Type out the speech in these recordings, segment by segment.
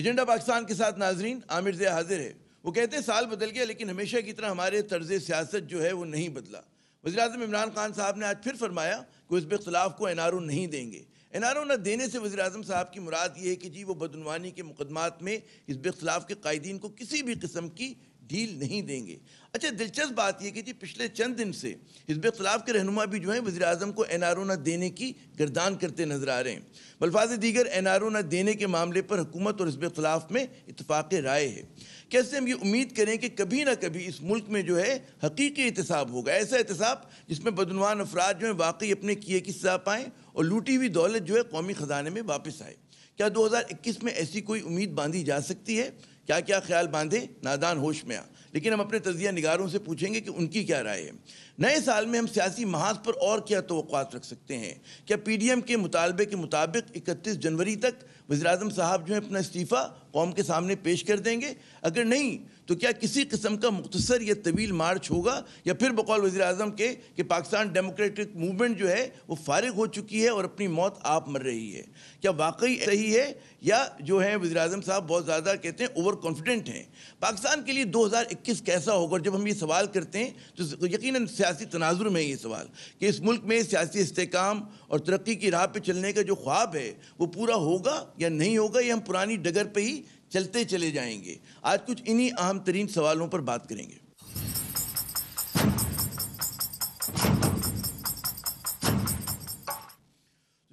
Agenda Pakistan کے ساتھ ناظرین عامر ضیاء حاضر ہے۔ وہ کہتے ہیں سال بدل گیا لیکن ہمیشہ کی طرح ہمارے طرز سیاست جو ہے وہ نہیں بدلا۔ وزیراعظم عمران خان صاحب نے آج پھر فرمایا کہ حزب اختلاف کو NRO نہیں دیں گے۔ NRO نہ دینے سے وزیراعظم صاحب کی مراد یہ ہے کہ جی وہ بدعنوانی کے مقدمات میں حزب اختلاف کے قائدین کو کسی بھی قسم کی ڈھیل نہیں دیں گے۔ اچھا دلچسپ بات یہ کہ جی پچھلے چند دن سے حزب اختلاف کے رہنما بھی جو ہیں وزیراعظم کو NRO نہ دینے کی گردان کرتے نظر آ رہے ہیں۔ بلفاظ دیگر NRO نہ دینے کے معاملے پر حکومت اور حزب اختلاف میں اتفاق رائے ہے۔ کیسے ہم یہ امید کریں کہ کبھی نہ کبھی اس ملک میں جو ہے حقیقی احتساب ہوگا، ایسا احتساب جس میں بدعنوان افراد جو ہیں واقعی اپنے کیے کی سزا پائیں اور لوٹی ہوئی دولت جو ہے قومی خزانے میں واپس آئے۔ کیا 2021 میں ایسی کوئی امید باندھی جا سکتی ہے؟ کیا خیال باندھے نادان ہوش میں آ، لیکن ہم اپنے تجزیہ نگاروں سے پوچھیں گے کہ ان کی کیا رائے ہے۔ نئے سال میں ہم سیاسی محاذ پر اور کیا توقعات رکھ سکتے ہیں؟ کیا PDM کے مطالبے کے مطابق 31 جنوری تک وزیراعظم صاحب جو ہے اپنا استعفیٰ قوم کے سامنے پیش کر دیں گے؟ اگر نہیں تو کیا کسی قسم کا مختصر یا طویل مارچ ہوگا، یا پھر بقول وزیراعظم کے کہ پاکستان ڈیموکریٹک موومنٹ جو ہے وہ فارغ ہو چکی ہے اور اپنی موت آپ مر رہی ہے؟ کیا واقعی صحیح ہے یا جو ہے وزیراعظم صاحب بہت زیادہ کہتے ہیں اوور کانفیڈنٹ ہیں؟ پاکستان کے لیے 2021 کیسا ہوگا؟ اور جب ہم یہ سوال کرتے ہیں تو یقیناً سیاسی تناظر میں یہ سوال کہ اس ملک میں سیاسی استحکام اور ترقی کی راہ پہ چلنے کا جو خواب ہے وہ پورا ہوگا یا نہیں ہوگا، یا ہم پرانی ڈگر پہ ہی چلتے چلے جائیں گے؟ آج کچھ انہی اہم ترین سوالوں پر بات کریں گے۔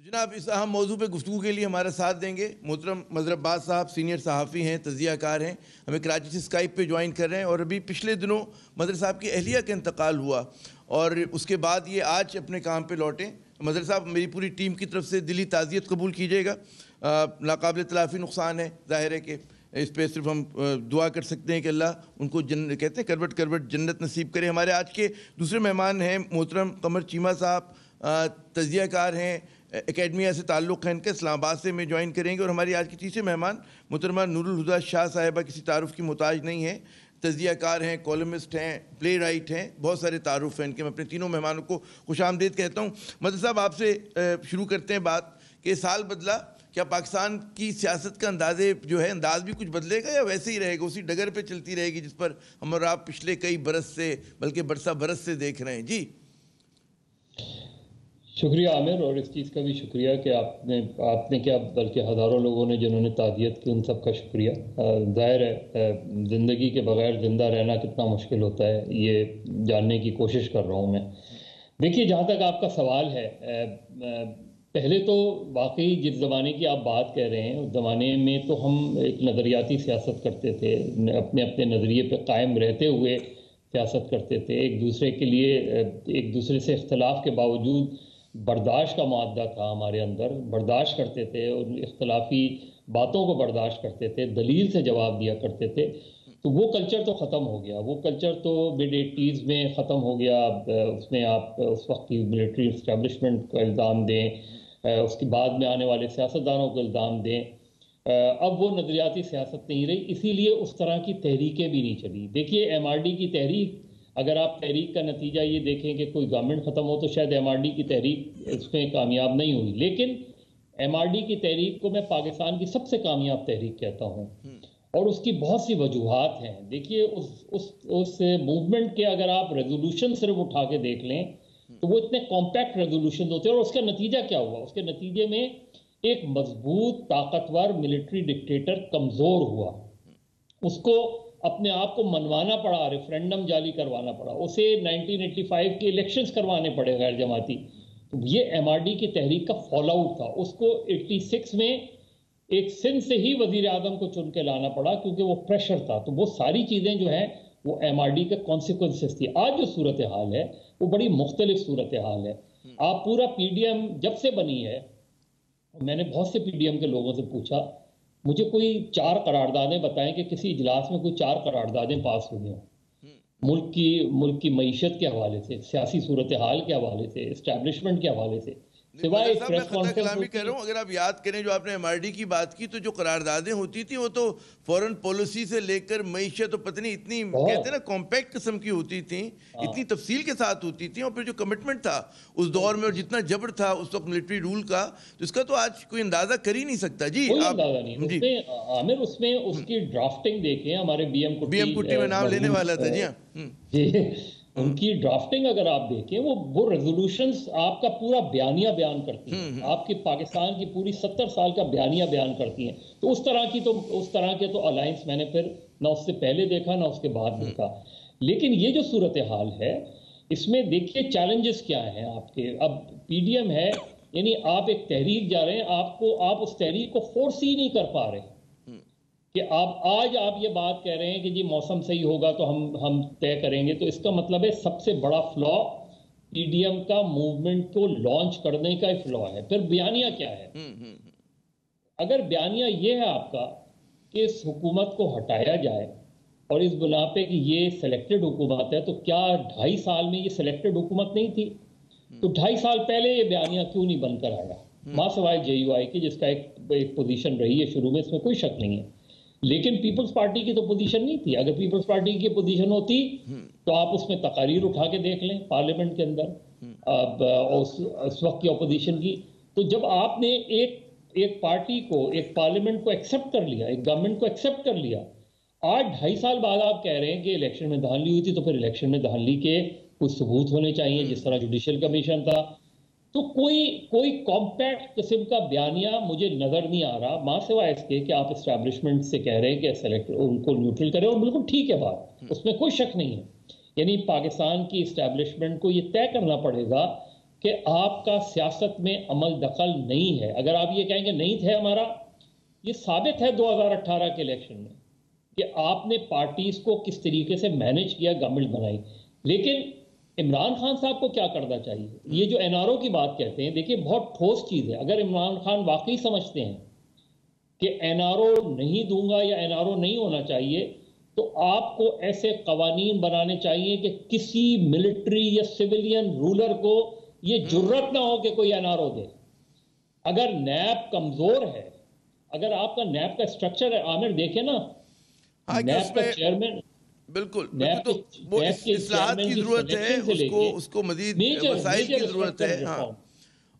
جناب اس اہم موضوع پہ گفتگو کے لیے ہمارا ساتھ دیں گے محترم مظہر عباس صاحب، سینئر صحافی ہیں، تجزیہ کار ہیں، ہمیں کراچی سے اسکائپ پہ جوائن کر رہے ہیں، اور ابھی پچھلے دنوں مظہر صاحب کی اہلیہ کا انتقال ہوا اور اس کے بعد یہ آج اپنے کام پہ لوٹیں۔ مظہر صاحب میری پوری ٹیم کی طرف سے دلی تعزیت قبول کیجیے گا۔ ناقابل تلافی نقصان ہے، ظاہر ہے کہ اس پہ صرف ہم دعا کر سکتے ہیں کہ اللہ ان کو کہتے ہیں کروٹ کروٹ جنت نصیب کرے۔ ہمارے آج کے دوسرے مہمان ہیں محترم قمر چیمہ صاحب، تجزیہ کار ہیں، اکیڈمیا سے تعلق ہے ان کا، اسلام آباد سے میں جوائن کریں گے۔ اور ہماری آج کی تیسرے مہمان محترمہ نور الہدیٰ شاہ صاحبہ کسی تعارف کی محتاج نہیں ہیں، تجزیہ کار ہیں، کالمسٹ ہیں، پلے رائٹ ہیں، بہت سارے تعارف ہیں ان کے۔ میں اپنے تینوں مہمانوں کو خوش آمدید کہتا ہوں۔ مظہر صاحب آپ سے شروع کرتے ہیں بات کہ سال بدلا، کیا پاکستان کی سیاست کا انداز بھی کچھ بدلے گا یا ویسے ہی رہے گا، اسی ڈگر پہ چلتی رہے گی جس پر ہم اور آپ پچھلے کئی برس سے بلکہ برس سے دیکھ رہے ہیں؟ جی شکریہ عامر، اور اس چیز کا بھی شکریہ کہ آپ نے کیا بلکہ ہزاروں لوگوں نے جنہوں نے تعزیت کی، ان سب کا شکریہ۔ ظاہر ہے زندگی کے بغیر زندہ رہنا کتنا مشکل ہوتا ہے، یہ جاننے کی کوشش کر رہا ہوں میں۔ دیکھیے جہاں تک آپ کا سوال ہے، پہلے تو واقعی جس زمانے کی آپ بات کہہ رہے ہیں اس زمانے میں تو ہم ایک نظریاتی سیاست کرتے تھے، اپنے نظریے پہ قائم رہتے ہوئے سیاست کرتے تھے، ایک دوسرے سے اختلاف کے باوجود برداشت کا معاہدہ تھا ہمارے اندر، برداشت کرتے تھے، اور اختلافی باتوں کو برداشت کرتے تھے، دلیل سے جواب دیا کرتے تھے۔ تو وہ کلچر تو ختم ہو گیا، وہ کلچر تو مڈ 80s میں ختم ہو گیا۔ اس میں آپ اس وقت کی ملٹری اسٹیبلشمنٹ کا الزام دیں، اس کے بعد میں آنے والے سیاستدانوں کو الزام دیں، اب وہ نظریاتی سیاست نہیں رہی، اسی لیے اس طرح کی تحریکیں بھی نہیں چلی۔ دیکھیے MRD کی تحریک، اگر آپ تحریک کا نتیجہ یہ دیکھیں کہ کوئی گورنمنٹ ختم ہو تو شاید MRD کی تحریک اس میں کامیاب نہیں ہوئی، لیکن MRD کی تحریک کو میں پاکستان کی سب سے کامیاب تحریک کہتا ہوں، اور اس کی بہت سی وجوہات ہیں۔ دیکھیے اس موومنٹ کے اگر آپ ریزولوشن صرف اٹھا کے دیکھ لیں تو وہ اتنے کمپیکٹ ریزولوشن ہوتے ہیں، اور اس کا نتیجہ کیا ہوا؟ اس کے نتیجے میں ایک مضبوط طاقتور ملٹری ڈکٹیٹر کمزور ہوا، اس کو اپنے آپ کو منوانا پڑا، ریفرینڈم جاری کروانا پڑا، اسے 1985 کے الیکشنز کروانے پڑے غیر جماعتی۔ یہ MRD کی تحریک کا فال آؤٹ تھا۔ اس کو 86 میں ایک سندھ سے ہی وزیر اعظم کو چن کے لانا پڑا کیونکہ وہ پریشر تھا۔ تو وہ ساری چیزیں جو ہیں وہ MRD کے کانسیکوینسز تھی۔ آج جو صورتحال ہے وہ بڑی مختلف صورتحال ہے۔ آپ پورا PDM جب سے بنی ہے، میں نے بہت سے PDM کے لوگوں سے پوچھا، مجھے کوئی 4 قراردادیں بتائیں کہ کسی اجلاس میں کوئی 4 قراردادیں پاس ہوئی ہوں، ملک کی معیشت کے حوالے سے، سیاسی صورتحال کے حوالے سے، اسٹیبلشمنٹ کے حوالے سے۔ سوائے مظہر صاحب میں پریس خطا کانفرنس کلامی ہوتی کہہ رہا ہے. ہوں. اگر آپ یاد کریں جو آپ نے MRD کی بات کی تو جو قراردادیں ہوتی تھیں وہ تو فورن پالیسی سے لے کر معیشت تو پتہ نہیں اتنی کہتے ہیں نا کمپیکٹ قسم کی ہوتی تھیں, اتنی تفصیل کے ساتھ ہوتی تھیں, اور پھر جو کمٹمنٹ تھا اس دور میں اور جتنا جبر تھا اس وقت ملٹری رول کا, تو اس کا تو آج کوئی اندازہ کر ہی نہیں سکتا. جی کوئی آپ اندازہ نہیں. اس میں عامر اس میں اس کی ڈرافٹنگ دیکھیں, ہمارے بی ایم کٹی میں نام لینے والا تھا. جی ہاں جی, ان کی ڈرافٹنگ اگر آپ دیکھیں وہ ریزولوشنز آپ کا پورا بیانیہ بیان کرتی ہیں, آپ کی پاکستان کی پوری 70 سال کا بیانیہ بیان کرتی ہیں. تو اس طرح کے تو الائنس میں نے پھر نہ اس سے پہلے دیکھا نہ اس کے بعد دیکھا. لیکن یہ جو صورتحال ہے اس میں دیکھیے چیلنجز کیا ہیں آپ کے. اب پی ڈی ایم ہے, یعنی آپ ایک تحریک جا رہے ہیں, آپ اس تحریک کو فورس ہی نہیں کر پا رہے کہ آج آپ یہ بات کہہ رہے ہیں کہ جی موسم صحیح ہوگا تو ہم طے کریں گے. تو اس کا مطلب ہے سب سے بڑا فلا پی ڈی ایم کا موومنٹ کو لانچ کرنے کا فلا ہے. پھر بیانیہ کیا ہے؟ اگر بیانیہ یہ ہے آپ کا کہ اس حکومت کو ہٹایا جائے اور اس بنا پہ کہ یہ سلیکٹڈ حکومت ہے, تو کیا 2.5 سال میں یہ سلیکٹڈ حکومت نہیں تھی؟ تو 2.5 سال پہلے یہ بیانیہ کیوں نہیں بن کر آیا؟ ماں سوائے JUI کی جس کا ایک پوزیشن رہی ہے شروع میں, اس میں کوئی شک نہیں ہے. لیکن پیپلز پارٹی کی تو پوزیشن نہیں تھی. اگر پیپلز پارٹی کی پوزیشن ہوتی تو آپ اس میں تقاریر اٹھا کے دیکھ لیں پارلیمنٹ کے اندر اس وقت کی اپوزیشن کی. تو جب آپ نے ایک پارٹی کو, ایک پارلیمنٹ کو ایکسپٹ کر لیا, ایک گورنمنٹ کو ایکسپٹ کر لیا, آج 2.5 سال بعد آپ کہہ رہے ہیں کہ الیکشن میں دھاندلی ہوئی تھی, تو پھر الیکشن میں دھاندلی کے کچھ ثبوت ہونے چاہیے جس طرح جوڈیشل کمیشن تھا. تو کوئی کمپیکٹ قسم کا بیانیہ مجھے نظر نہیں آ رہا, ماں سوائے اس کے کہ آپ اسٹیبلشمنٹ سے کہہ رہے ہیں کہ ان کو نیوٹرل کریں, اور بالکل ٹھیک ہے بات, اس میں کوئی شک نہیں ہے. یعنی پاکستان کی اسٹیبلشمنٹ کو یہ طے کرنا پڑے گا کہ آپ کا سیاست میں عمل دخل نہیں ہے. اگر آپ یہ کہیں گے نہیں تھے ہمارا, یہ ثابت ہے 2018 کے الیکشن میں کہ آپ نے پارٹیز کو کس طریقے سے مینج کیا, گورنمنٹ بنائی. لیکن عمران خان صاحب کو کیا کرنا چاہیے؟ یہ جو NRO کی بات کہتے ہیں, دیکھیے بہت ٹھوس چیز ہے. اگر عمران خان واقعی سمجھتے ہیں کہ NRO نہیں دوں گا یا NRO نہیں ہونا چاہیے, تو آپ کو ایسے قوانین بنانے چاہیے کہ کسی ملٹری یا سویلین رولر کو یہ جرت نہ ہو کہ کوئی NRO دے. اگر نیب کمزور ہے, اگر آپ کا نیب کا اسٹرکچر ہے, عامر دیکھیں نا, نیب کا چیئرمین, بالکل تو وہ اصلاحات کی ضرورت ہے, اس کو مزید وسائل کی ضرورت ہے. ہاں,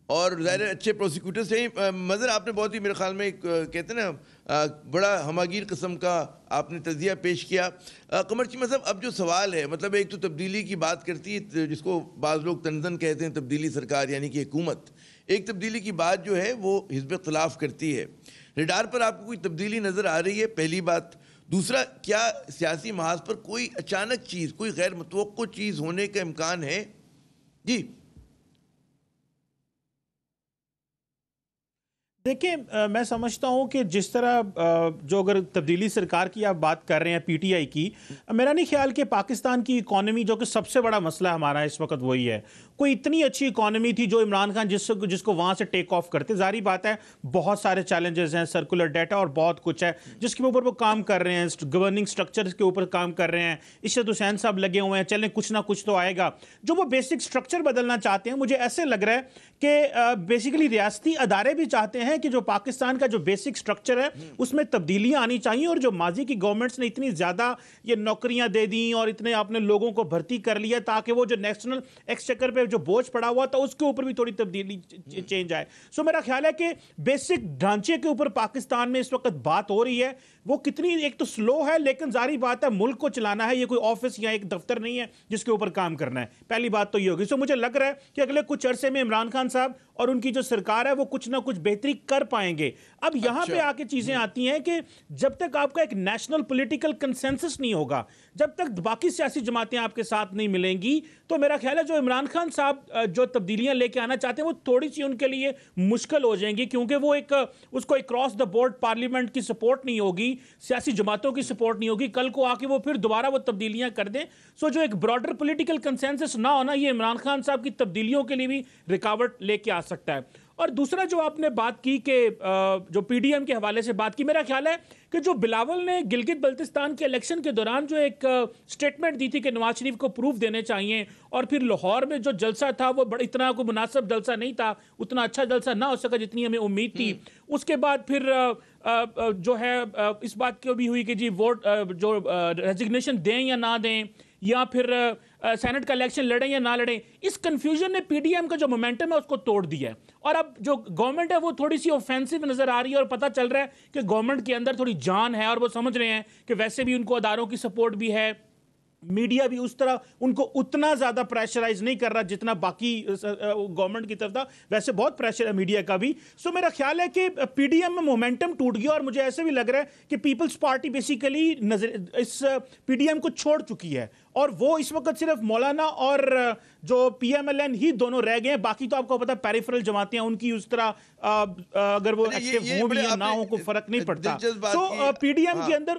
اور ظاہر اچھے پروسیکیوٹرز ہیں. مظہر آپ نے بہت ہی میرے خیال میں کہتے ہیں نا بڑا ہماگیر قسم کا آپ نے تجزیہ پیش کیا. قمر چیمہ صاحب, اب جو سوال ہے, مطلب ایک تو تبدیلی کی بات کرتی ہے جس کو بعض لوگ تنزن کہتے ہیں, تبدیلی سرکار یعنی کہ حکومت. ایک تبدیلی کی بات جو ہے وہ حزب اختلاف کرتی ہے. ریڈار پر آپ کو کوئی تبدیلی نظر آ رہی ہے؟ پہلی بات. دوسرا, کیا سیاسی محاذ پر کوئی اچانک چیز, کوئی غیر متوقع چیز ہونے کا امکان ہے؟ جی دیکھیں, میں سمجھتا ہوں کہ جس طرح جو اگر تبدیلی سرکار کی آپ بات کر رہے ہیں PTI کی, میرا نہیں خیال کہ پاکستان کی اکانومی جو کہ سب سے بڑا مسئلہ ہمارا اس وقت وہی ہے. کوئی اتنی اچھی اکانومی تھی جو عمران خان جس کو وہاں سے ٹیک آف کرتے. ظاہری بات ہے بہت سارے چیلنجز ہیں, سرکولر ڈیٹا اور بہت کچھ ہے جس کے اوپر وہ کام کر رہے ہیں, گورننگ سٹرکچر کے اوپر کام کر رہے ہیں. ارشد حسین صاحب لگے ہوئے ہیں, چلیں کچھ نہ کچھ تو آئے گا. جو وہ بیسک سٹرکچر بدلنا چاہتے ہیں, مجھے ایسے لگ رہا ہے کہ بیسیکلی ریاستی ادارے بھی چاہتے ہیں کہ جو پاکستان کا جو بیسک سٹرکچر ہے اس میں تبدیلیاں آنی چاہیے. اور جو ماضی کی گورنمنٹس نے اتنی زیادہ یہ نوکریاں دے دیں اور اتنے اپنے لوگوں کو بھرتی کر لیا تاکہ وہ جو نیشنل ایکسچیکر پہ جو بوجھ پڑا ہوا تھا اس کے اوپر بھی تھوڑی تبدیلی چینج آئے. سو میرا خیال ہے کہ بیسک ڈھانچے کے اوپر پاکستان میں اس وقت بات ہو رہی ہے. وہ کتنی ایک تو سلو ہے, لیکن ظاہری بات ہے ملک کو چلانا ہے, یہ کوئی آفس یا ایک دفتر نہیں ہے جس کے اوپر کام کرنا ہے. پہلی بات تو یہ ہوگی. سو مجھے لگ رہا ہے کہ اگلے کچھ عرصے میں عمران خان صاحب اور ان کی جو سرکار ہے وہ کچھ نہ کچھ بہتری کر پائیں گے. اب یہاں پہ آ کے چیزیں آتی ہیں کہ جب تک آپ کا ایک نیشنل پولیٹیکل کنسنسس نہیں ہوگا, جب تک باقی سیاسی جماعتیں آپ کے ساتھ نہیں ملیں گی, تو میرا خیال ہے جو عمران خان صاحب جو تبدیلیاں لے کے آنا چاہتے ہیں وہ تھوڑی سی ان کے لیے مشکل ہو جائیں گی, کیونکہ وہ اس کو اکراس دا بورڈ پارلیمنٹ کی سپورٹ نہیں ہوگی, سیاسی جماعتوں کی سپورٹ نہیں ہوگی. کل کو آ کے وہ پھر دوبارہ وہ تبدیلیاں کر دیں. سو جو ایک براڈر پولیٹیکل کنسنسس نہ ہونا, یہ عمران خان صاحب کی تبدیلیوں کے لیے بھی رکاوٹ لے کے آ سکتا ہے. اور دوسرا جو آپ نے بات کی کہ جو پی ڈی ایم کے حوالے سے بات کی، میرا خیال ہے کہ جو بلاول نے گلگت بلتستان کے الیکشن کے دوران جو ایک سٹیٹمنٹ دی تھی کہ نواز شریف کو پروف دینے چاہیے، اور پھر لاہور میں جو جلسہ تھا وہ اتنا کوئی مناسب جلسہ نہیں تھا، اتنا اچھا جلسہ نہ ہو سکا جتنی ہمیں امید تھی. اس کے بعد پھر جو ہے اس بات کی بھی ہوئی کہ جی ووٹ جو ریزگنیشن دیں یا نہ دیں، یا پھر سینٹ کا الیکشن لڑیں یا نہ لڑیں. اس کنفیوژن نے پی ڈی ایم کا جو مومنٹم ہے اس کو توڑ دیا ہے، اور اب جو گورنمنٹ ہے وہ تھوڑی سی اوفینسو نظر آ رہی ہے، اور پتہ چل رہا ہے کہ گورنمنٹ کے اندر تھوڑی جان ہے، اور وہ سمجھ رہے ہیں کہ ویسے بھی ان کو اداروں کی سپورٹ بھی ہے، میڈیا بھی اس طرح ان کو اتنا زیادہ پریشرائز نہیں کر رہا جتنا باقی گورنمنٹ کی طرف تھا. ویسے بہت پریشر ہے میڈیا کا بھی. سو میرا خیال ہے کہ پی ڈی ایم میں مومنٹم ٹوٹ گیا، اور مجھے ایسے بھی لگ رہا ہے کہ پیپلز پارٹی بیسیکلی اس پی ڈی ایم کو چھوڑ چکی ہے، اور وہ اس وقت صرف مولانا اور جو پی ایم ایل این ہی دونوں رہ گئے ہیں. باقی تو آپ کو پتا پیریفرل جماعتیں ان کی اس طرح اگر وہ ایکٹیو ہوں بھی یا نہ ہوں کوئی فرق نہیں پڑتا. سو پی ڈی ایم کے اندر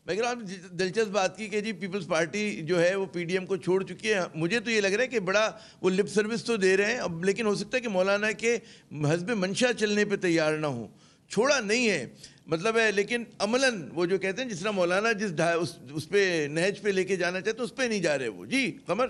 لیکن آپ نے دلچسپ بات کی کہ جی پیپلز پارٹی جو ہے وہ پی ڈی ایم کو چھوڑ چکی ہے. مجھے تو یہ لگ رہا ہے کہ بڑا وہ لپ سروس تو دے رہے ہیں اب، لیکن ہو سکتا ہے کہ مولانا کے حزب منشا چلنے پہ تیار نہ ہوں. چھوڑا نہیں ہے مطلب ہے، لیکن عملاً وہ جو کہتے ہیں جس طرح مولانا جس اس پہ نہج پہ لے کے جانا چاہتے اس پہ نہیں جا رہے وہ. جی قمر.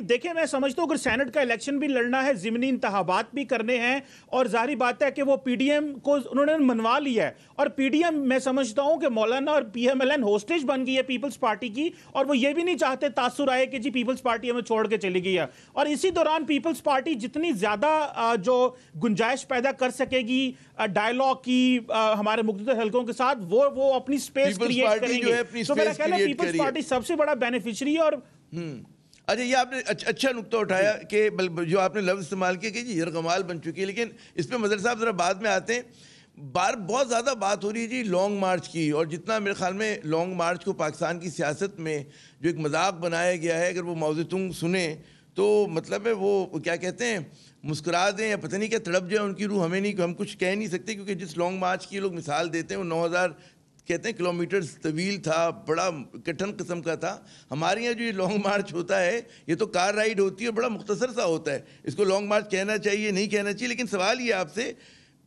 دیکھیں میں سمجھتا ہوں اگر سینٹ کا الیکشن بھی لڑنا ہے، ضمنی انتخابات بھی کرنے ہیں، اور ظاہری بات ہے کہ وہ پی ڈی ایم کو انہوں نے منوا لیا ہے، اور پی ڈی ایم میں سمجھتا ہوں کہ مولانا اور P M L N hostage بن گئی ہے پیپلز پارٹی کی، اور وہ یہ بھی نہیں چاہتے تاثر آئے کہ جی پیپلز پارٹی ہمیں چھوڑ کے چلی گئی ہے. اور اسی دوران پیپلز پارٹی جتنی زیادہ جو گنجائش پیدا کر سکے گی ڈائیلاگ کی ہمارے مختلف حلقوں کے ساتھ، وہ اپنی سپیس کریٹ کریں گے. تو میرا خیال ہے پیپلز پارٹی سب سے بڑا بینیفیشری ہے. اور اچھا یہ آپ نے اچھا نقطہ اٹھایا کہ جو آپ نے لفظ استعمال کیا کہ جی یرغمال بن چکی ہے، لیکن اس پہ مظہر صاحب ذرا بعد میں آتے ہیں. بہت زیادہ بات ہو رہی ہے جی لانگ مارچ کی، اور جتنا میرے خیال میں لانگ مارچ کو پاکستان کی سیاست میں جو ایک مذاق بنایا گیا ہے، اگر وہ موضوع تنگ سنیں تو مطلب ہے وہ کیا کہتے ہیں مسکرا دیں یا پتہ نہیں کیا تڑپ جائے ان کی روح. ہمیں نہیں، ہم کچھ کہہ نہیں سکتے، کیونکہ جس لانگ مارچ کی لوگ مثال دیتے ہیں وہ 9000 کہتے ہیں کلومیٹرز طویل تھا، بڑا کٹھن قسم کا تھا. ہمارے یہاں جو یہ لانگ مارچ ہوتا ہے یہ تو کار رائڈ ہوتی ہے، بڑا مختصر سا ہوتا ہے. اس کو لانگ مارچ کہنا چاہیے نہیں کہنا چاہیے، لیکن سوال یہ آپ سے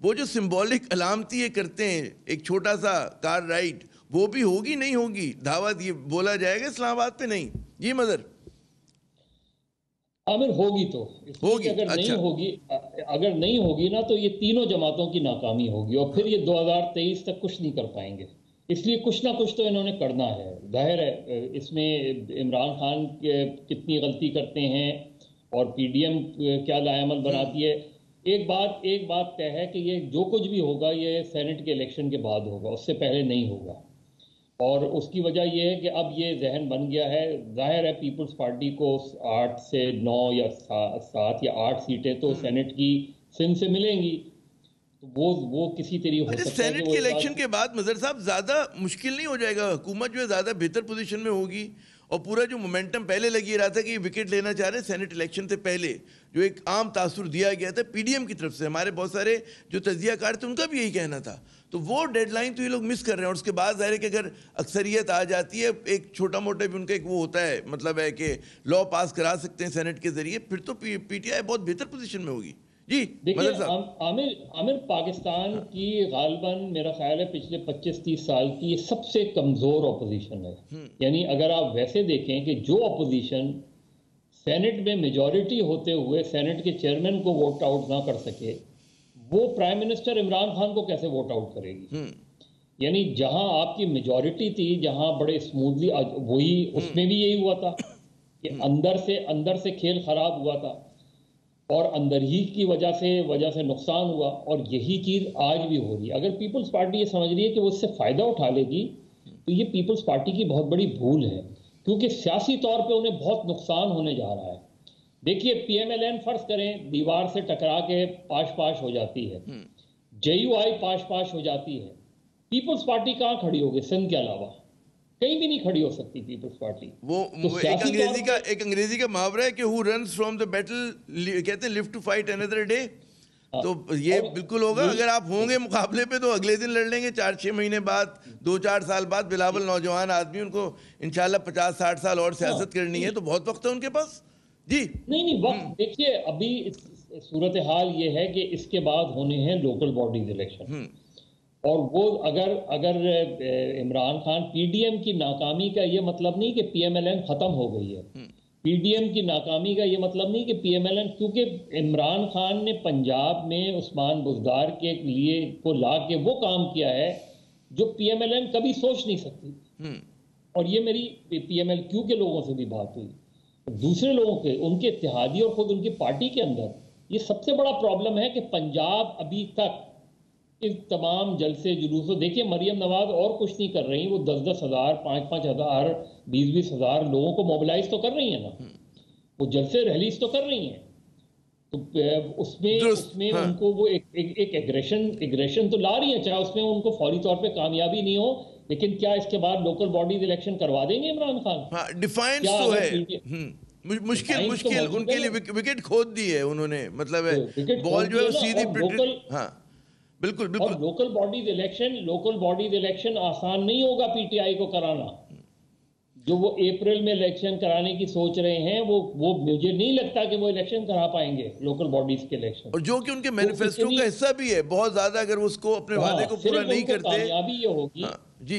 وہ جو سمبولک علامتی یہ کرتے ہیں ایک چھوٹا سا کار رائڈ، وہ بھی ہوگی نہیں ہوگی دعوت یہ بولا جائے گا اسلام آباد پہ نہیں؟ یہ مظہر عامر ہوگی تو ہوگی، اگر نہیں ہوگی نا تو یہ تینوں جماعتوں کی ناکامی ہوگی، اور پھر یہ 2023 تک کچھ نہیں کر پائیں گے. اس لیے کچھ نہ کچھ تو انہوں نے کرنا ہے. ظاہر ہے اس میں عمران خان کتنی غلطی کرتے ہیں اور پی ڈی ایم کیا لائعمل بناتی ہے. ایک بات طے ہے کہ یہ جو کچھ بھی ہوگا یہ سینٹ کے الیکشن کے بعد ہوگا، اس سے پہلے نہیں ہوگا. اور اس کی وجہ یہ ہے کہ اب یہ ذہن بن گیا ہے. ظاہر ہے پیپلز پارٹی کو 8 سے 9 یا 7 یا 8 سیٹیں تو سینٹ کی سندھ سے ملیں گی، وہ کسی طریقے ہو سکتا ہے. سینٹ کے الیکشن کے بعد مظہر صاحب زیادہ مشکل نہیں ہو جائے گا؟ حکومت جو ہے زیادہ بہتر پوزیشن میں ہوگی، اور پورا جو مومنٹم پہلے لگی رہا تھا کہ یہ وکٹ لینا چاہ رہے ہیں سینٹ الیکشن سے پہلے، جو ایک عام تاثر دیا گیا تھا پی ڈی ایم کی طرف سے، ہمارے بہت سارے جو تجزیہ کار تھے ان کا بھی یہی کہنا تھا. تو وہ ڈیڈ لائن تو یہ لوگ مس کر رہے ہیں. اور اس کے بعد ظاہر ہے کہ اگر اکثریت آ جاتی ہے، ایک چھوٹا موٹا بھی ان کا ایک وہ ہوتا ہے، مطلب ہے کہ لا پاس کرا سکتے ہیں سینٹ کے ذریعے، پھر تو پی ٹی آئی بہت بہتر پوزیشن میں ہوگی. جی دیکھیے عامر پاکستان کی غالباً میرا خیال ہے پچھلے 25-30 سال کی یہ سب سے کمزور اپوزیشن ہے. یعنی اگر آپ ویسے دیکھیں کہ جو اپوزیشن سینٹ میں میجورٹی ہوتے ہوئے سینٹ کے چیئرمین کو ووٹ آؤٹ نہ کر سکے، وہ پرائم منسٹر عمران خان کو کیسے ووٹ آؤٹ کرے گی؟ یعنی جہاں آپ کی میجورٹی تھی، جہاں بڑے اسموتھلی، وہی اس میں بھی یہی ہوا تھا کہ اندر سے کھیل خراب ہوا تھا، اور اندر ہی کی وجہ سے نقصان ہوا، اور یہی چیز آج بھی ہو رہی ہے. اگر پیپلز پارٹی یہ سمجھ رہی ہے کہ وہ اس سے فائدہ اٹھا لے گی تو یہ پیپلز پارٹی کی بہت بڑی بھول ہے، کیونکہ سیاسی طور پہ انہیں بہت نقصان ہونے جا رہا ہے. دیکھیے پی ایم ایل این فرض کریں دیوار سے ٹکرا کے پاش ہو جاتی ہے، جے یو آئی پاش ہو جاتی ہے، پیپلز پارٹی کہاں کھڑی ہوگی؟ سندھ کے علاوہ کہیں بھی نہیں کھڑی ہو سکتی پیپلز پارٹی. وہ ایک انگریزی کا محاورہ ہے کہ who runs from the battle کہتے ہیں live to fight another day. تو یہ بالکل ہوگا. اگر آپ ہوں گے مقابلے پہ تو اگلے دن لڑ لیں گے. 4-6 مہینے بعد، 2-4 سال بعد. بلاول نوجوان آدمی، ان کو انشاءاللہ 50-60 سال اور سیاست کرنی ہے، تو بہت وقت ہے ان کے پاس. جی نہیں وقت دیکھیے، ابھی صورتحال یہ ہے کہ اس کے بعد ہونے ہیں لوکل باڈیز الیکشن، اور وہ اگر Imran Khan, P D M کی ناکامی کا یہ مطلب نہیں کہ پی ایم ایل این ختم ہو گئی ہے، پی ڈی ایم کی ناکامی کا یہ مطلب نہیں کہ پی ایم ایل این، کیونکہ عمران خان نے پنجاب میں عثمان بزدار کے لیے کو لا کے وہ کام کیا ہے جو پی ایم ایل این کبھی سوچ نہیں سکتی، اور یہ میری پی ایم ایل کیو کے لوگوں سے بھی بات ہوئی، دوسرے لوگوں کے، ان کے اتحادی اور خود ان کی پارٹی کے اندر یہ سب سے بڑا پرابلم ہے کہ پنجاب ابھی تک اس تمام جلسے جلوسوں، دیکھیے مریم نواز اور کچھ نہیں کر رہی، وہ 10,000 5,000 20,000 لوگوں کو موبلائز تو کر رہی ہیں نا، وہ جلسے ریلیز تو کر رہی ہیں، تو اس میں ان کو وہ ایک ایگریشن تو لا رہی ہیں، چاہے اس میں ان کو فوری طور پہ کامیابی نہیں ہو، لیکن کیا اس کے بعد لوکل باڈیز الیکشن کروا دیں گے عمران خان؟ ڈیفائنس تو ہے، مشکل ان کے لیے وکٹ کھود دی ہے انہوں نے، مطلب بال جو ہے سیدھی، ہاں بالکل بالکل، اور لوکل باڈیز الیکشن آسان نہیں ہوگا پی ٹی آئی کو کرانا، جو وہ اپریل میں الیکشن کرانے کی سوچ رہے ہیں، وہ مجھے نہیں لگتا کہ وہ الیکشن کرا پائیں گے لوکل باڈیز کے الیکشن، اور جو کہ ان کے مینیفیسٹو کا حصہ بھی ہے بہت زیادہ، اگر وہ اس کو اپنے وعدے کو پورا نہیں کرتے، کامیابی یہ ہوگی،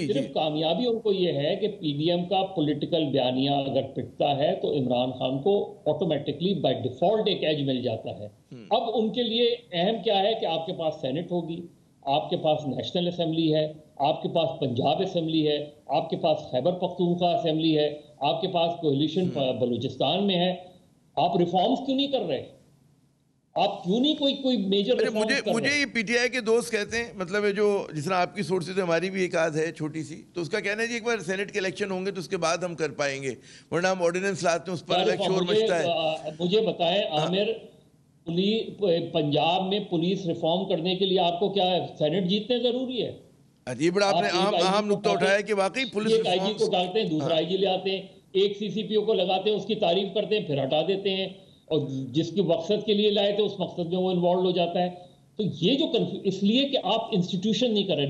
صرف کامیابی ان کو یہ ہے کہ پی ڈی ایم کا پولیٹیکل بیانیہ اگر پٹتا ہے تو عمران خان کو آٹومیٹکلی بائی ڈیفالٹ ایک ایج مل جاتا ہے۔ اب ان کے لیے اہم کیا ہے کہ آپ کے پاس سینٹ ہوگی، آپ کے پاس نیشنل اسمبلی ہے، آپ کے پاس پنجاب اسمبلی ہے، آپ کے پاس خیبر پختونخوا اسمبلی ہے، آپ کے پاس کولیشن بلوچستان میں ہے، آپ ریفارمز کیوں نہیں کر رہے؟ آپ کیوں نہیں کوئی میجر ریفارمز کر رہے؟ مجھے یہ پی ٹی آئی کے دوست کہتے ہیں، مطلب جو جس طرح آپ کی سورسز ہماری بھی ایک آدھ ہے چھوٹی سی، تو اس کا کہنا ہے جی ایک بار سینٹ کے الیکشن ہوں گے تو اس کے بعد ہم کر پائیں گے، ورنہ ہم آرڈیننس لاتے ہیں اس پر الگ شور مچتا ہے۔ مجھے بتائیں عامر، پنجاب میں پولیس ریفارم کرنے کے لیے آپ کو کیا سینٹ جیتنے ضروری ہے؟ یہ بڑا آپ نے اہم نقطہ اٹھایا کہ واقعی پولیس ایک آئی جی کو ڈالتے ہیں، دوسرا آئی جی لے آتے ہیں، ایک سی سی پی او کو لگاتے ہیں، اس کی تعریف کرتے ہیں، پھر ہٹا دیتے ہیں، اور جس کی مقصد کے لیے لائے تھے اس مقصد میں وہ انوالو ہو جاتا ہے، تو یہ جو اس لیے کہ آپ انسٹیٹیوشن نہیں کر رہے۔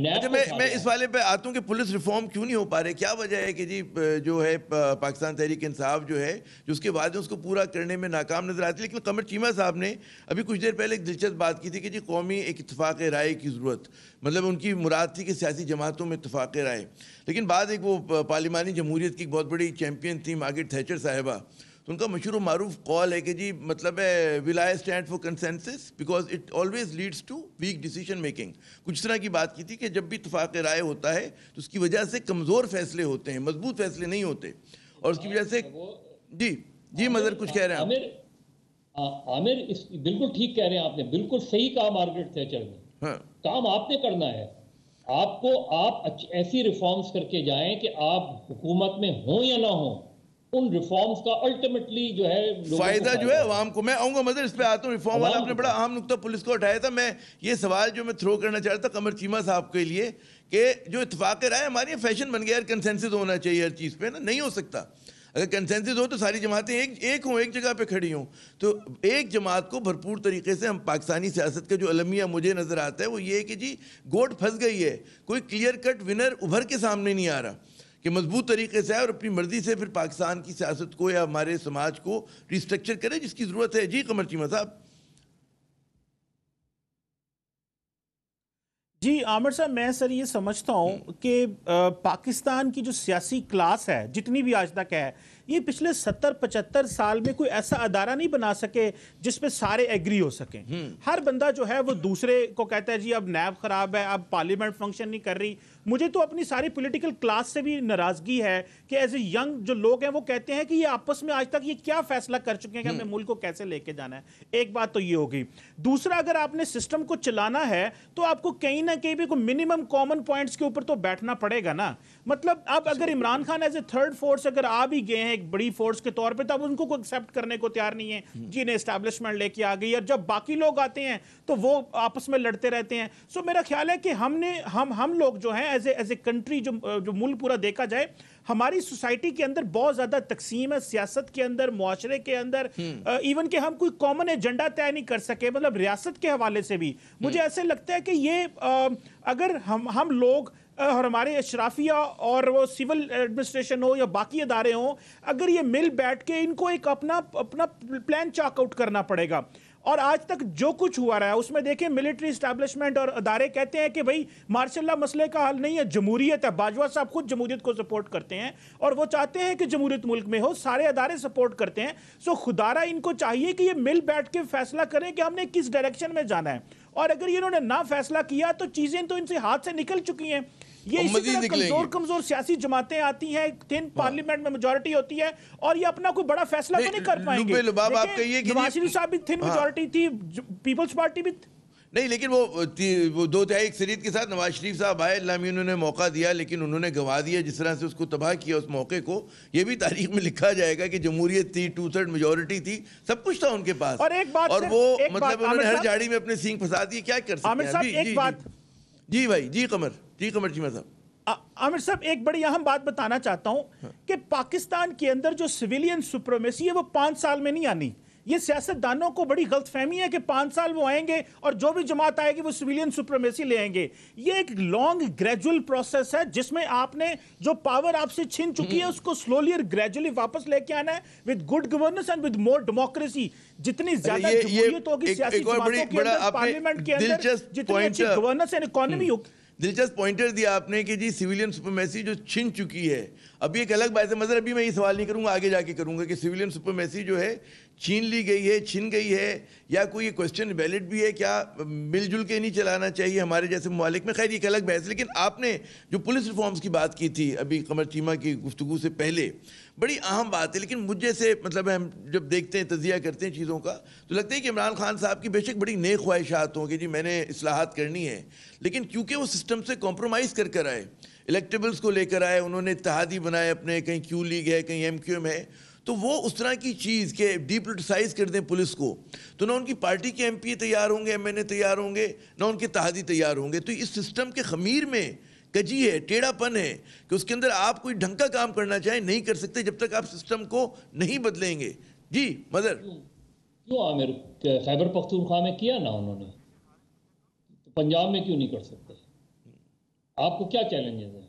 میں اس والے پہ آتا ہوں کہ پولیس ریفارم کیوں نہیں ہو پا رہے، کیا وجہ ہے کہ جی جو ہے پاکستان تحریک انصاف جو ہے جو اس کے وعدے اس کو پورا کرنے میں ناکام نظر آتی ہے؟ لیکن قمر چیمہ صاحب نے ابھی کچھ دیر پہلے ایک دلچسپ بات کی تھی کہ جی قومی ایک اتفاق رائے کی ضرورت، مطلب ان کی مراد تھی کہ سیاسی جماعتوں میں اتفاق رائے، لیکن بعد ایک وہ پارلیمانی جمہوریت کی بہت بڑی چیمپئن تھی مارگریٹ تھیچر صاحبہ، تو ان کا مشہور و معروف قول ہے کہ جی مطلب ہے will I stand for consensus because it always leads to weak decision making، کچھ طرح کی بات کی تھی کہ جب بھی اتفاق رائے ہوتا ہے تو اس کی وجہ سے کمزور فیصلے ہوتے ہیں، مضبوط فیصلے نہیں ہوتے، اور اس کی وجہ سے جی مظہر کچھ کہہ رہے ہیں عامر بالکل ٹھیک کہہ رہے ہیں آپ نے، بالکل صحیح کہا مارگریٹ تھیچر نے، کام آپ نے کرنا ہے، آپ ایسی ریفارمز کر کے جائیں کہ آپ حکومت میں ہوں یا نہ ہوں، ان ریفارمز کا الٹیمیٹلی جو ہے فائدہ جو ہے عوام کو۔ میں آؤں گا مدر اس پہ آتا ہوں، ریفارم والا آپ نے بڑا اہم نقطہ پولیس کو اٹھایا تھا، میں یہ سوال جو میں تھرو کرنا چاہ رہا تھا قمر چیمہ صاحب کے لیے کہ جو اتفاق رائے ہماری فیشن بن گیا ہے، کنسنسس ہونا چاہیے ہر چیز پہ نا، نہیں ہو سکتا، اگر کنسنسس ہو تو ساری جماعتیں ایک ہوں، ایک جگہ پہ کھڑی ہوں، تو ایک جماعت کو بھرپور طریقے سے ہم پاکستانی سیاست کا جو المیہ مجھے نظر آتا ہے وہ یہ ہے کہ جی گوٹ پھنس گئی ہے، کوئی کلیئر کٹ ونر ابھر کے سامنے نہیں آ رہا کہ مضبوط طریقے سے اور اپنی مرضی سے پھر پاکستان کی سیاست کو یا ہمارے سماج کو ریسٹرکچر کرے، جس کی ضرورت ہے۔ جی قمر چیمہ صاحب۔ جی عامر صاحب، میں سر یہ سمجھتا ہوں کہ پاکستان کی جو سیاسی کلاس ہے جتنی بھی آج تک ہے، یہ پچھلے 70-75 سال میں کوئی ایسا ادارہ نہیں بنا سکے جس پہ سارے ایگری ہو سکیں۔ ہر بندہ جو ہے وہ دوسرے کو کہتا ہے جی اب نیب خراب ہے، اب پارلیمنٹ فنکشن نہیں کر رہی۔ مجھے تو اپنی ساری پولیٹیکل کلاس سے بھی ناراضگی ہے کہ ایز اے ینگ جو لوگ ہیں وہ کہتے ہیں کہ یہ آپس میں آج تک یہ کیا فیصلہ کر چکے ہیں کہ ہمیں ملک کو کیسے لے کے جانا ہے۔ ایک بات تو یہ ہوگی۔ دوسرا، اگر آپ نے سسٹم کو چلانا ہے تو آپ کو کہیں نہ کہیں بھی کوئی منیمم کامن پوائنٹس کے اوپر تو بیٹھنا پڑے گا نا۔ مطلب اب اگر Imran Khan as a third force اگر آ بھی گئے ہیں ایک بڑی فورس کے طور پہ، تب ان کو ایکسیپٹ کرنے کو تیار نہیں ہے جی انہیں اسٹیبلشمنٹ لے کے آ گئی، اور جب باقی لوگ آتے ہیں تو وہ آپس میں لڑتے رہتے ہیں۔ سو میرا خیال ہے کہ ہم لوگ جو ہیں ایز اے کنٹری، جو ملک پورا دیکھا جائے، ہماری سوسائٹی کے اندر بہت زیادہ تقسیم ہے، سیاست کے اندر، معاشرے کے اندر، ایون کہ ہم کوئی کامن ایجنڈا طے نہیں کر سکے، مطلب ریاست کے حوالے سے بھی مجھے ایسے لگتا ہے کہ یہ اگر ہم لوگ اور ہمارے اشرافیہ اور وہ سول ایڈمنسٹریشن ہو یا باقی ادارے ہوں، اگر یہ مل بیٹھ کے ان کو ایک اپنا پلان چاک آؤٹ کرنا پڑے گا. اور آج تک جو کچھ ہوا رہا ہے اس میں دیکھیں ملٹری اسٹیبلشمنٹ اور ادارے کہتے ہیں کہ بھائی مارشل اللہ مسئلے کا حل نہیں ہے، جمہوریت ہے. باجوہ صاحب خود جمہوریت کو سپورٹ کرتے ہیں اور وہ چاہتے ہیں کہ جمہوریت ملک میں ہو، سارے ادارے سپورٹ کرتے ہیں. سو خدارہ ان کو چاہیے کہ یہ مل بیٹھ کے فیصلہ کریں کہ ہم نے کس ڈائریکشن میں جانا ہے. اور اگر انہوں نے نہ فیصلہ کیا تو چیزیں تو ان سے ہاتھ سے نکل چکی ہیں. یہ اسی طرح کمزور سیاسی جماعتیں آتی ہیں، تین پارلیمنٹ میں میجورٹی ہوتی ہے اور یہ اپنا کوئی بڑا فیصلہ تو نہیں کر پائیں گے. نواز شریف صاحب بھی تھن میجورٹی تھی، پیپلز پارٹی بھی نہیں، لیکن وہ 2/3 اکثریت کے ساتھ نواز شریف صاحب آئے، اللہ میں انہوں نے موقع دیا لیکن انہوں نے گنوا دیا. جس طرح سے اس کو تباہ کیا اس موقع کو، یہ بھی تاریخ میں لکھا جائے گا کہ جمہوریت تھی، 2/3 میجورٹی تھی، سب کچھ تھا ان کے پاس. اور وہ مطلب انہوں نے ہر جاڑی میں اپنے سینگ پھنسا دیے. کیا کر سکتے ہیں؟ جی بھائی، جی قمر چیمہ صاحب. عامر صاحب ایک بڑی اہم بات بتانا چاہتا ہوں کہ پاکستان کے اندر جو سویلین سپریمیسی ہے وہ 5 سال میں نہیں آنی. یہ سیاست دانوں کو بڑی غلط فہمی ہے کہ 5 سال وہ آئیں گے اور جو بھی جماعت آئے گی وہ سویلین سپریمیسی لے آئیں گے. یہ ایک لانگ گریجول پروسیس ہے جس میں آپ نے جو پاور آپ سے چھن چکی ہے اس کو سلولی اور گریجولی واپس لے کے آنا ہے with good governance and with more democracy. جتنی زیادہ جمہوریت ہوگی سیاسی جماعتوں کے اندر، پارلیمنٹ کے اندر، جتنی اچھی گورننس اینڈ اکانومی ہوگی. دلچسپ پوائنٹر دیا آپ نے کہ جی سویلین سپریمیسی جو چھن چکی ہے. ابھی ایک الگ بات ہے مظہر، ابھی میں یہ سوال نہیں کروں گا، آگے جا کے کروں گا کہ سویلین سپریمیسی جو ہے چھین لی گئی ہے، چھن گئی ہے، یا کوئی کوسچن ویلڈ بھی ہے، کیا مل جل کے نہیں چلانا چاہیے ہمارے جیسے ممالک میں؟ خیر یہ ایک الگ بحث. لیکن آپ نے جو پولیس ریفارمز کی بات کی تھی ابھی قمر چیمہ کی گفتگو سے پہلے، بڑی اہم بات ہے. لیکن مجھے سے مطلب ہم جب دیکھتے ہیں، تجزیہ کرتے ہیں چیزوں کا، تو لگتا ہے کہ عمران خان صاحب کی بے شک بڑی نیک خواہشات ہوں کہ جی میں نے اصلاحات کرنی ہے، لیکن کیونکہ وہ سسٹم سے کمپرومائز کر آئے، الیکٹیبلز کو لے کر آئے، انہوں نے اتحادی بنائے اپنے، کہیں کیو لیگ ہے، کہیں ایم کیو ایم ہے، تو وہ اس طرح کی چیز کہ ڈی پولیٹیسائز کر دیں پولیس کو، تو نہ ان کی پارٹی کے ایم پی تیار ہوں گے، ایم این اے تیار ہوں گے، نہ ان کے اتحادی تیار ہوں گے. تو اس سسٹم کے خمیر میں کجی ہے، ٹیڑھا پن ہے کہ اس کے اندر آپ کوئی ڈھنگ کا کام کرنا چاہیں نہیں کر سکتے جب تک آپ سسٹم کو نہیں بدلیں گے. جی مظہر. کیوں عامر خیبر پختونخوا میں کیا نا انہوں نے، پنجاب میں کیوں نہیں کر سکتے؟ آپ کو کیا چیلنجز ہیں؟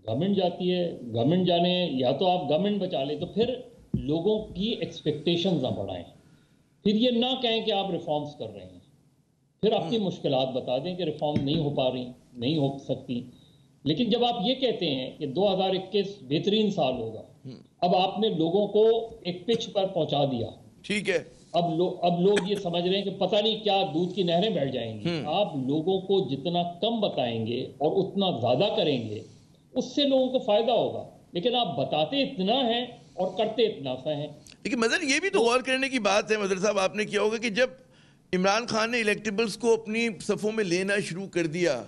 گورنمنٹ جاتی ہے، گورنمنٹ جانے، یا تو آپ گورنمنٹ بچا لیں تو پھر لوگوں کی ایکسپیکٹیشنز نہ بڑھائیں. پھر یہ نہ کہیں کہ آپ ریفارمز کر رہے ہیں، پھر اپنی مشکلات بتا دیں کہ ریفارم نہیں ہو پا رہی، نہیں ہو سکتی. لیکن جب آپ یہ کہتے ہیں کہ 2021 بہترین سال ہوگا، اب آپ نے لوگوں کو ایک پچ پر پہنچا دیا. ٹھیک ہے، اب لوگ یہ سمجھ رہے ہیں کہ پتہ نہیں کیا دودھ کی نہریں بیٹھ جائیں گی. آپ لوگوں کو جتنا کم بتائیں گے اور اتنا زیادہ کریں گے، اس سے لوگوں کو فائدہ ہوگا. لیکن آپ بتاتے اتنا ہیں اور کرتے اتنا سا ہیں. لیکن مظہر یہ بھی تو غور کرنے کی بات ہے، مظہر صاحب آپ نے کیا ہوگا کہ جب عمران خان نے الیکٹیبلز کو اپنی صفوں میں لینا شروع کر دیا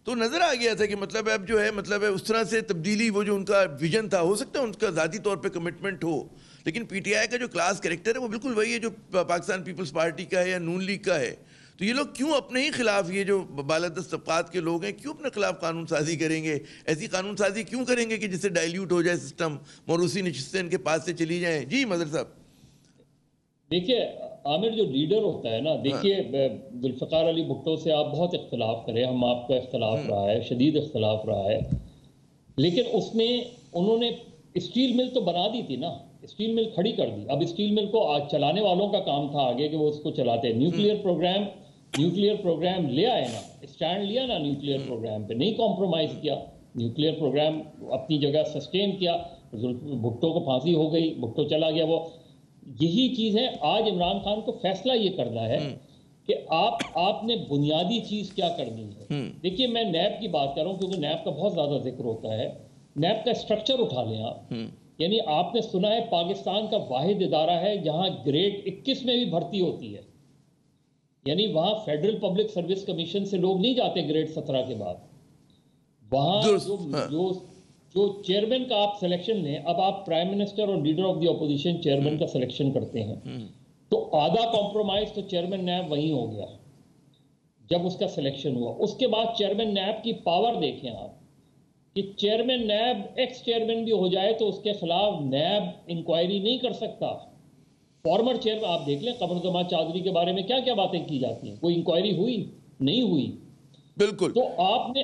تو نظر آ گیا تھا کہ مطلب اب جو ہے مطلب ہے اس طرح سے تبدیلی، وہ جو ان کا ویژن تھا، ہو سکتا ہے ان کا ذاتی طور پہ کمٹمنٹ ہو، لیکن پی ٹی آئی کا جو کلاس کریکٹر ہے وہ بالکل وہی ہے جو پاکستان پیپلز پارٹی کا ہے یا نون لیگ کا ہے. تو یہ لوگ کیوں اپنے ہی خلاف، یہ جو بالادست طبقات کے لوگ ہیں، کیوں اپنے خلاف قانون سازی کریں گے؟ ایسی قانون سازی کیوں کریں گے کہ جس سے ڈائلیوٹ ہو جائے سسٹم، موروثی نشستیں ان کے پاس سے چلی جائیں؟ جی مظہر صاحب. دیکھیے عامر، جو لیڈر ہوتا ہے نا، دیکھیے ذوالفقار علی بھٹو سے آپ بہت اختلاف کریں، ہم آپ کا اختلاف رہا ہے، شدید اختلاف رہا ہے، لیکن انہوں نے اسٹیل مل تو بنا دی تھی نا، اسٹیل مل کھڑی کر دی. اب اسٹیل مل کو چلانے والوں کا کام تھا آگے کہ وہ اس کو چلاتے. نیوکلیئر پروگرام لے آئے نا، اسٹینڈ لیا نا نیوکلیئر پروگرام پہ، نہیں کمپرومائز کیا. نیوکلیئر پروگرام اپنی جگہ سسٹین کیا. بھٹو کو پھانسی ہو گئی، بھٹو چلا گیا. وہ یہی چیز ہے. آج عمران خان کو فیصلہ یہ کرنا ہے کہ آپ نے بنیادی چیز کیا کرنی ہے. دیکھیے میں نیب کی بات کر رہا ہوں کیونکہ نیب کا بہت زیادہ ذکر ہوتا ہے. نیب کا اسٹرکچر اٹھا لیں آپ. یعنی آپ نے سنا ہے پاکستان کا واحد ادارہ ہے جہاں گریڈ 21 میں بھی بھرتی ہوتی ہے. یعنی وہاں فیڈرل پبلک سروس کمیشن سے لوگ نہیں جاتے گریڈ 17 کے بعد. وہاں جو چیئرمین کا آپ سلیکشن لیں، اب آپ پرائم منسٹر اور leader of the opposition chairman کا سلیکشن کرتے ہیں تو آدھا کمپرومائز تو چیئرمین نیب وہیں ہو گیا جب اس کا سلیکشن ہوا. اس کے بعد چیئرمین نیب کی پاور دیکھیں آپ کہ چیئرمین نیب ایکس چیئرمین بھی ہو جائے تو اس کے خلاف نیب انکوائری نہیں کر سکتا. فارمر چیئرمین آپ دیکھ لیں، قمر زمان چودھری کے بارے میں کیا کیا باتیں کی جاتی ہیں، کوئی انکوائری ہوئی؟ نہیں ہوئی. بالکل. تو آپ نے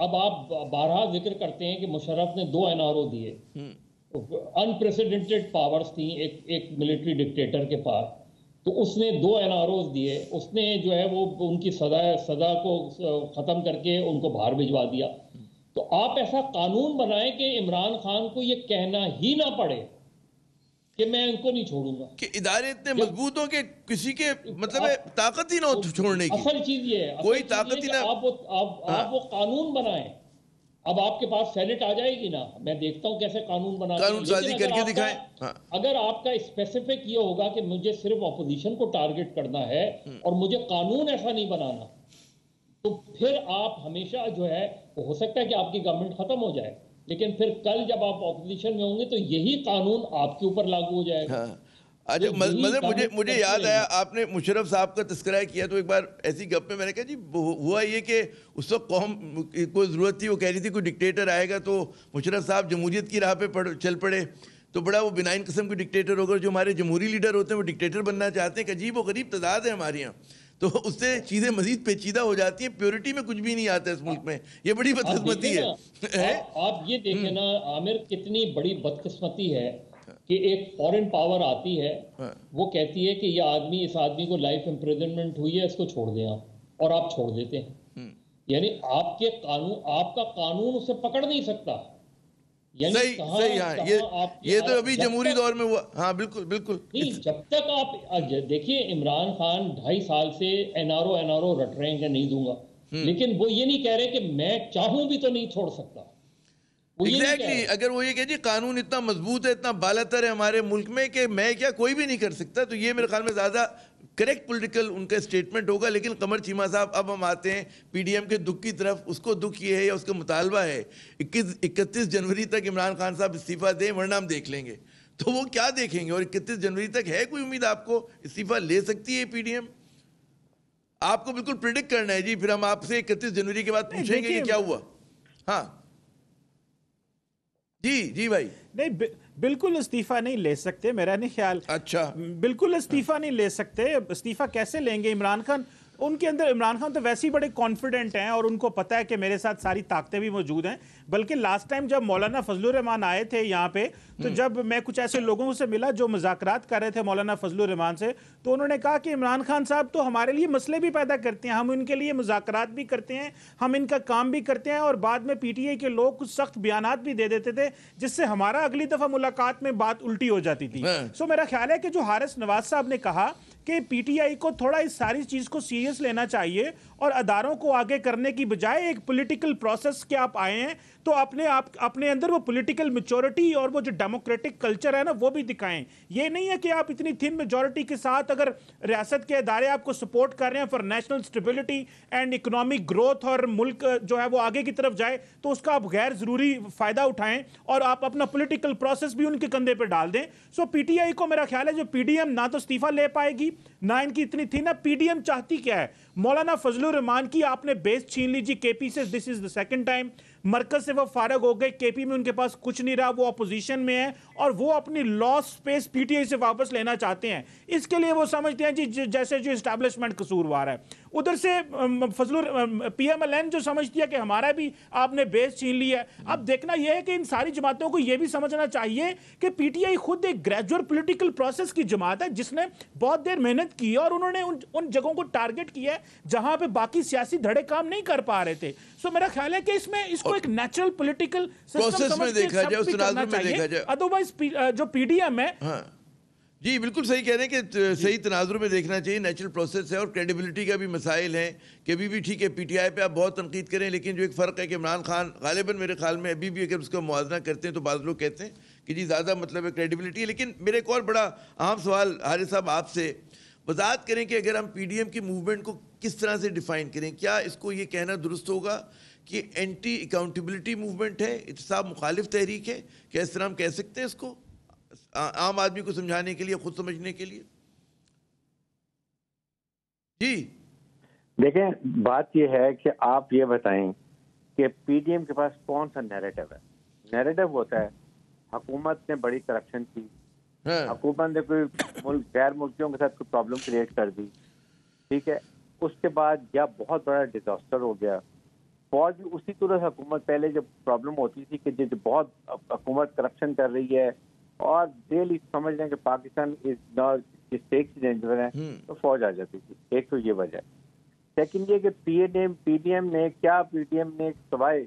اب آپ بارہا ذکر کرتے ہیں کہ مشرف نے 2 NRO دیے، انپریسیڈنٹڈ پاورز تھیں ایک ملٹری ڈکٹیٹر کے پاس، تو اس نے 2 NROز دیے، اس نے جو ہے وہ ان کی سزا کو ختم کر کے ان کو باہر بھجوا دیا. تو آپ ایسا قانون بنائیں کہ عمران خان کو یہ کہنا ہی نہ پڑے کہ میں ان کو نہیں چھوڑوں گا، کہ ادارے اتنے مضبوط ہوں کہ کسی کے مطلب طاقت ہی نہ ہو چھوڑنے کی. اصل چیز یہ ہے، کوئی طاقت ہی نہ. آپ وہ قانون بنائیں. اب آپ کے پاس سینٹ آ جائے گی نا، میں دیکھتا ہوں کیسے قانون بناتے ہیں، قانون سازی کر کے دکھائیں. اگر آپ کا اسپیسیفک یہ ہوگا کہ مجھے صرف اپوزیشن کو ٹارگٹ کرنا ہے اور مجھے قانون ایسا نہیں بنانا، تو پھر آپ ہمیشہ جو ہے ہو سکتا ہے کہ آپ کی گورنمنٹ ختم ہو جائے، لیکن پھر کل جب آپ اپوزیشن میں ہوں گے تو یہی قانون آپ کے اوپر لاگو ہو جائے گا. اچھا مجھے یاد آیا آپ نے مشرف صاحب کا تذکرہ کیا، تو ایک بار ایسی گپ میں میں نے کہا جی ہوا یہ کہ اس وقت قوم کو ضرورت تھی، وہ کہہ رہی تھی کوئی ڈکٹیٹر آئے گا تو مشرف صاحب جمہوریت کی راہ پہ چل پڑے، تو بڑا وہ بنائن قسم کے ڈکٹیٹر ہوگا. جو ہمارے جمہوری لیڈر ہوتے ہیں وہ ڈکٹیٹر بننا چاہتے ہیں کہ عجیب و غریب تضاد ہے ہمارے یہاں، تو اس سے چیزیں مزید پیچیدہ ہو جاتی ہیں. پیورٹی میں کچھ بھی نہیں آتا اس ملک میں، یہ بڑی بدقسمتی ہے. آپ یہ دیکھیں نا عامر، کتنی بڑی بدقسمتی ہے کہ ایک فورن پاور آتی ہے، وہ کہتی ہے کہ یہ آدمی، اس آدمی کو لائف امپریزنمنٹ ہوئی ہے، اس کو چھوڑ دیں آپ، اور آپ چھوڑ دیتے ہیں. یعنی آپ کا قانون اسے پکڑ نہیں سکتا. صحیح ہاں، یہ تو ابھی جمہوری دور میں ہوا. ہاں بالکل بالکل. نہیں، جب تک آپ دیکھیے عمران خان 2.5 سال سے NRO رٹ رہے ہیں کہ نہیں دوں گا، لیکن وہ یہ نہیں کہہ رہے کہ میں چاہوں بھی تو نہیں چھوڑ سکتا. ایگزیکٹلی. اگر وہ یہ کہ جی قانون اتنا مضبوط ہے، اتنا بالا تر ہے ہمارے ملک میں کہ میں کیا کوئی بھی نہیں کر سکتا، تو یہ میرے خیال میں زیادہ کریکٹ پولیٹیکل ان کا اسٹیٹمنٹ ہوگا. لیکن قمر چیمہ صاحب، اب ہم آتے ہیں پی ڈی ایم کے دکھ کی طرف. اس کو دکھ یہ ہے یا اس کا مطالبہ ہے 31 جنوری تک عمران خان صاحب استعفیٰ دیں ورنہ ہم دیکھ لیں گے. تو وہ کیا دیکھیں گے؟ اور 31 جنوری تک ہے کوئی امید آپ کو استعفیٰ لے سکتی ہے پی ڈی ایم؟ آپ کو بالکل پریڈکٹ کرنا ہے جی، پھر ہم آپ سے 31 جنوری کے بعد پوچھیں گے کہ کیا ہوا. ہاں جی بھائی. نہیں، بالکل استعفیٰ نہیں لے سکتے میرا نہیں خیال. اچھا، بالکل استعفیٰ نہیں لے سکتے. استعفیٰ کیسے لیں گے؟ عمران خان، ان کے اندر عمران خان تو ویسے ہی بڑے کانفیڈنٹ ہیں اور ان کو پتہ ہے کہ میرے ساتھ ساری طاقتیں بھی موجود ہیں. بلکہ لاسٹ ٹائم جب مولانا فضل الرحمان آئے تھے یہاں پہ، تو جب میں کچھ ایسے لوگوں سے ملا جو مذاکرات کر رہے تھے مولانا فضل الرحمان سے، تو انہوں نے کہا کہ عمران خان صاحب تو ہمارے لیے مسئلے بھی پیدا کرتے ہیں، ہم ان کے لیے مذاکرات بھی کرتے ہیں، ہم ان کا کام بھی کرتے ہیں، اور بعد میں پی ٹی آئی کے لوگ کچھ سخت بیانات بھی دے دیتے تھے جس سے ہمارا اگلی دفعہ ملاقات میں بات الٹی ہو جاتی تھی. سو میرا خیال ہے کہ جو حارث نواز صاحب نے کہا کہ پی ٹی آئی کو تھوڑا اس ساری چیز کو سیریس لینا چاہیے اور اداروں کو آگے کرنے کی بجائے ایک پولیٹیکل پروسیس کے آپ آئے ہیں تو اپنے اندر وہ پولیٹیکل میچورٹی اور وہ جو ڈیموکریٹک کلچر ہے نا وہ بھی دکھائیں. یہ نہیں ہے کہ آپ اتنی تھن میجورٹی کے ساتھ اگر ریاست کے ادارے آپ کو سپورٹ کر رہے ہیں for national stability and economic growth اور ملک جو ہے وہ آگے کی طرف جائے تو اس کا آپ غیر ضروری فائدہ اٹھائیں اور آپ اپنا پولیٹیکل پروسیس بھی ان کے کندھے پہ ڈال دیں. سو پی ٹی آئی کو میرا خیال ہے جو پی ڈی ایم نہ تو استعفیٰ لے پائے گی نہ ان کی اتنی تھی. نہ پی ڈی ایم چاہتی کیا ہے؟ مولانا فضل الرحمان کی آپ نے بیس چھین لیجی کے پی سے. دس از دا سیکنڈ ٹائم. مرکز سے وہ فارغ ہو گئے، کے پی میں ان کے پاس کچھ نہیں رہا، وہ اپوزیشن میں ہیں اور وہ اپنی لاس سپیس پی ٹی آئی سے واپس لینا چاہتے ہیں. اس کے لیے وہ سمجھتے ہیں جی جیسے جو اسٹیبلشمنٹ قصوروار ہے. ادھر سے پی ایم ایل این جو سمجھتی ہے کہ ہمارا بھی آپ نے بیس چھین لیا ہے. اب دیکھنا یہ ہے کہ ان ساری جماعتوں کو یہ بھی سمجھنا چاہیے کہ پی ٹی آئی خود ایک گریجویٹ پولیٹیکل پروسیس کی جماعت ہے جس نے بہت دیر محنت کی ہے اور انہوں نے ان جگہوں کو ٹارگٹ کیا ہے جہاں پہ باقی سیاسی دھڑے کام نہیں کر پا رہے تھے. سو میرا خیال ہے کہ اس کو ایک نیچرل پولیٹیکل سسٹم سمجھ کے ایکسپٹ کرنا چاہیے. ادروائز جو پی ڈی ایم ہے، جی بالکل صحیح کہہ رہے ہیں کہ صحیح تناظر میں دیکھنا چاہیے. نیچرل پروسیس ہے اور کریڈیبلٹی کا بھی مسائل ہیں کہ ابھی بھی ٹھیک ہے پی ٹی آئی پہ آپ بہت تنقید کریں لیکن جو ایک فرق ہے کہ عمران خان غالباً میرے خیال میں ابھی بھی اگر اس کا موازنہ کرتے ہیں تو بعض لوگ کہتے ہیں کہ جی زیادہ مطلب ہے کریڈیبلٹی. لیکن میرے ایک اور بڑا اہم سوال حارث صاحب آپ سے وضاحت کریں کہ اگر ہم پی ڈی ایم کی موومنٹ کو کس طرح سے ڈیفائن کریں، کیا اس کو یہ کہنا درست ہوگا کہ اینٹی اکاؤنٹیبلٹی موومنٹ ہے، احتساب مخالف تحریک ہے؟ کیا اس طرح ہم کہہ سکتے ہیں اس کو عام آدمی کو سمجھانے کے لیے، خود سمجھنے کے لیے؟ جی دیکھیں، بات یہ ہے کہ آپ یہ بتائیں کہ پی ڈی ایم کے پاس کون سا نیریٹو ہے. نیریٹو ہوتا ہے حکومت نے بڑی کرپشن کی، حکومت نے کوئی غیر ملکیوں کے ساتھ کوئی پرابلم کریٹ کر دی، ٹھیک ہے، اس کے بعد یا بہت بڑا ڈیزاسٹر ہو گیا فوج بھی اسی طرح حکومت پہلے جب پرابلم ہوتی تھی کہ جو بہت حکومت کرپشن کر رہی ہے اور ڈیلی سمجھ رہے ہیں کہ پاکستان ڈینجر ہے تو فوج آ جاتی تھی. ایک تو یہ وجہ ہے. سیکنڈ یہ کہ پی ڈی ایم نے سوائے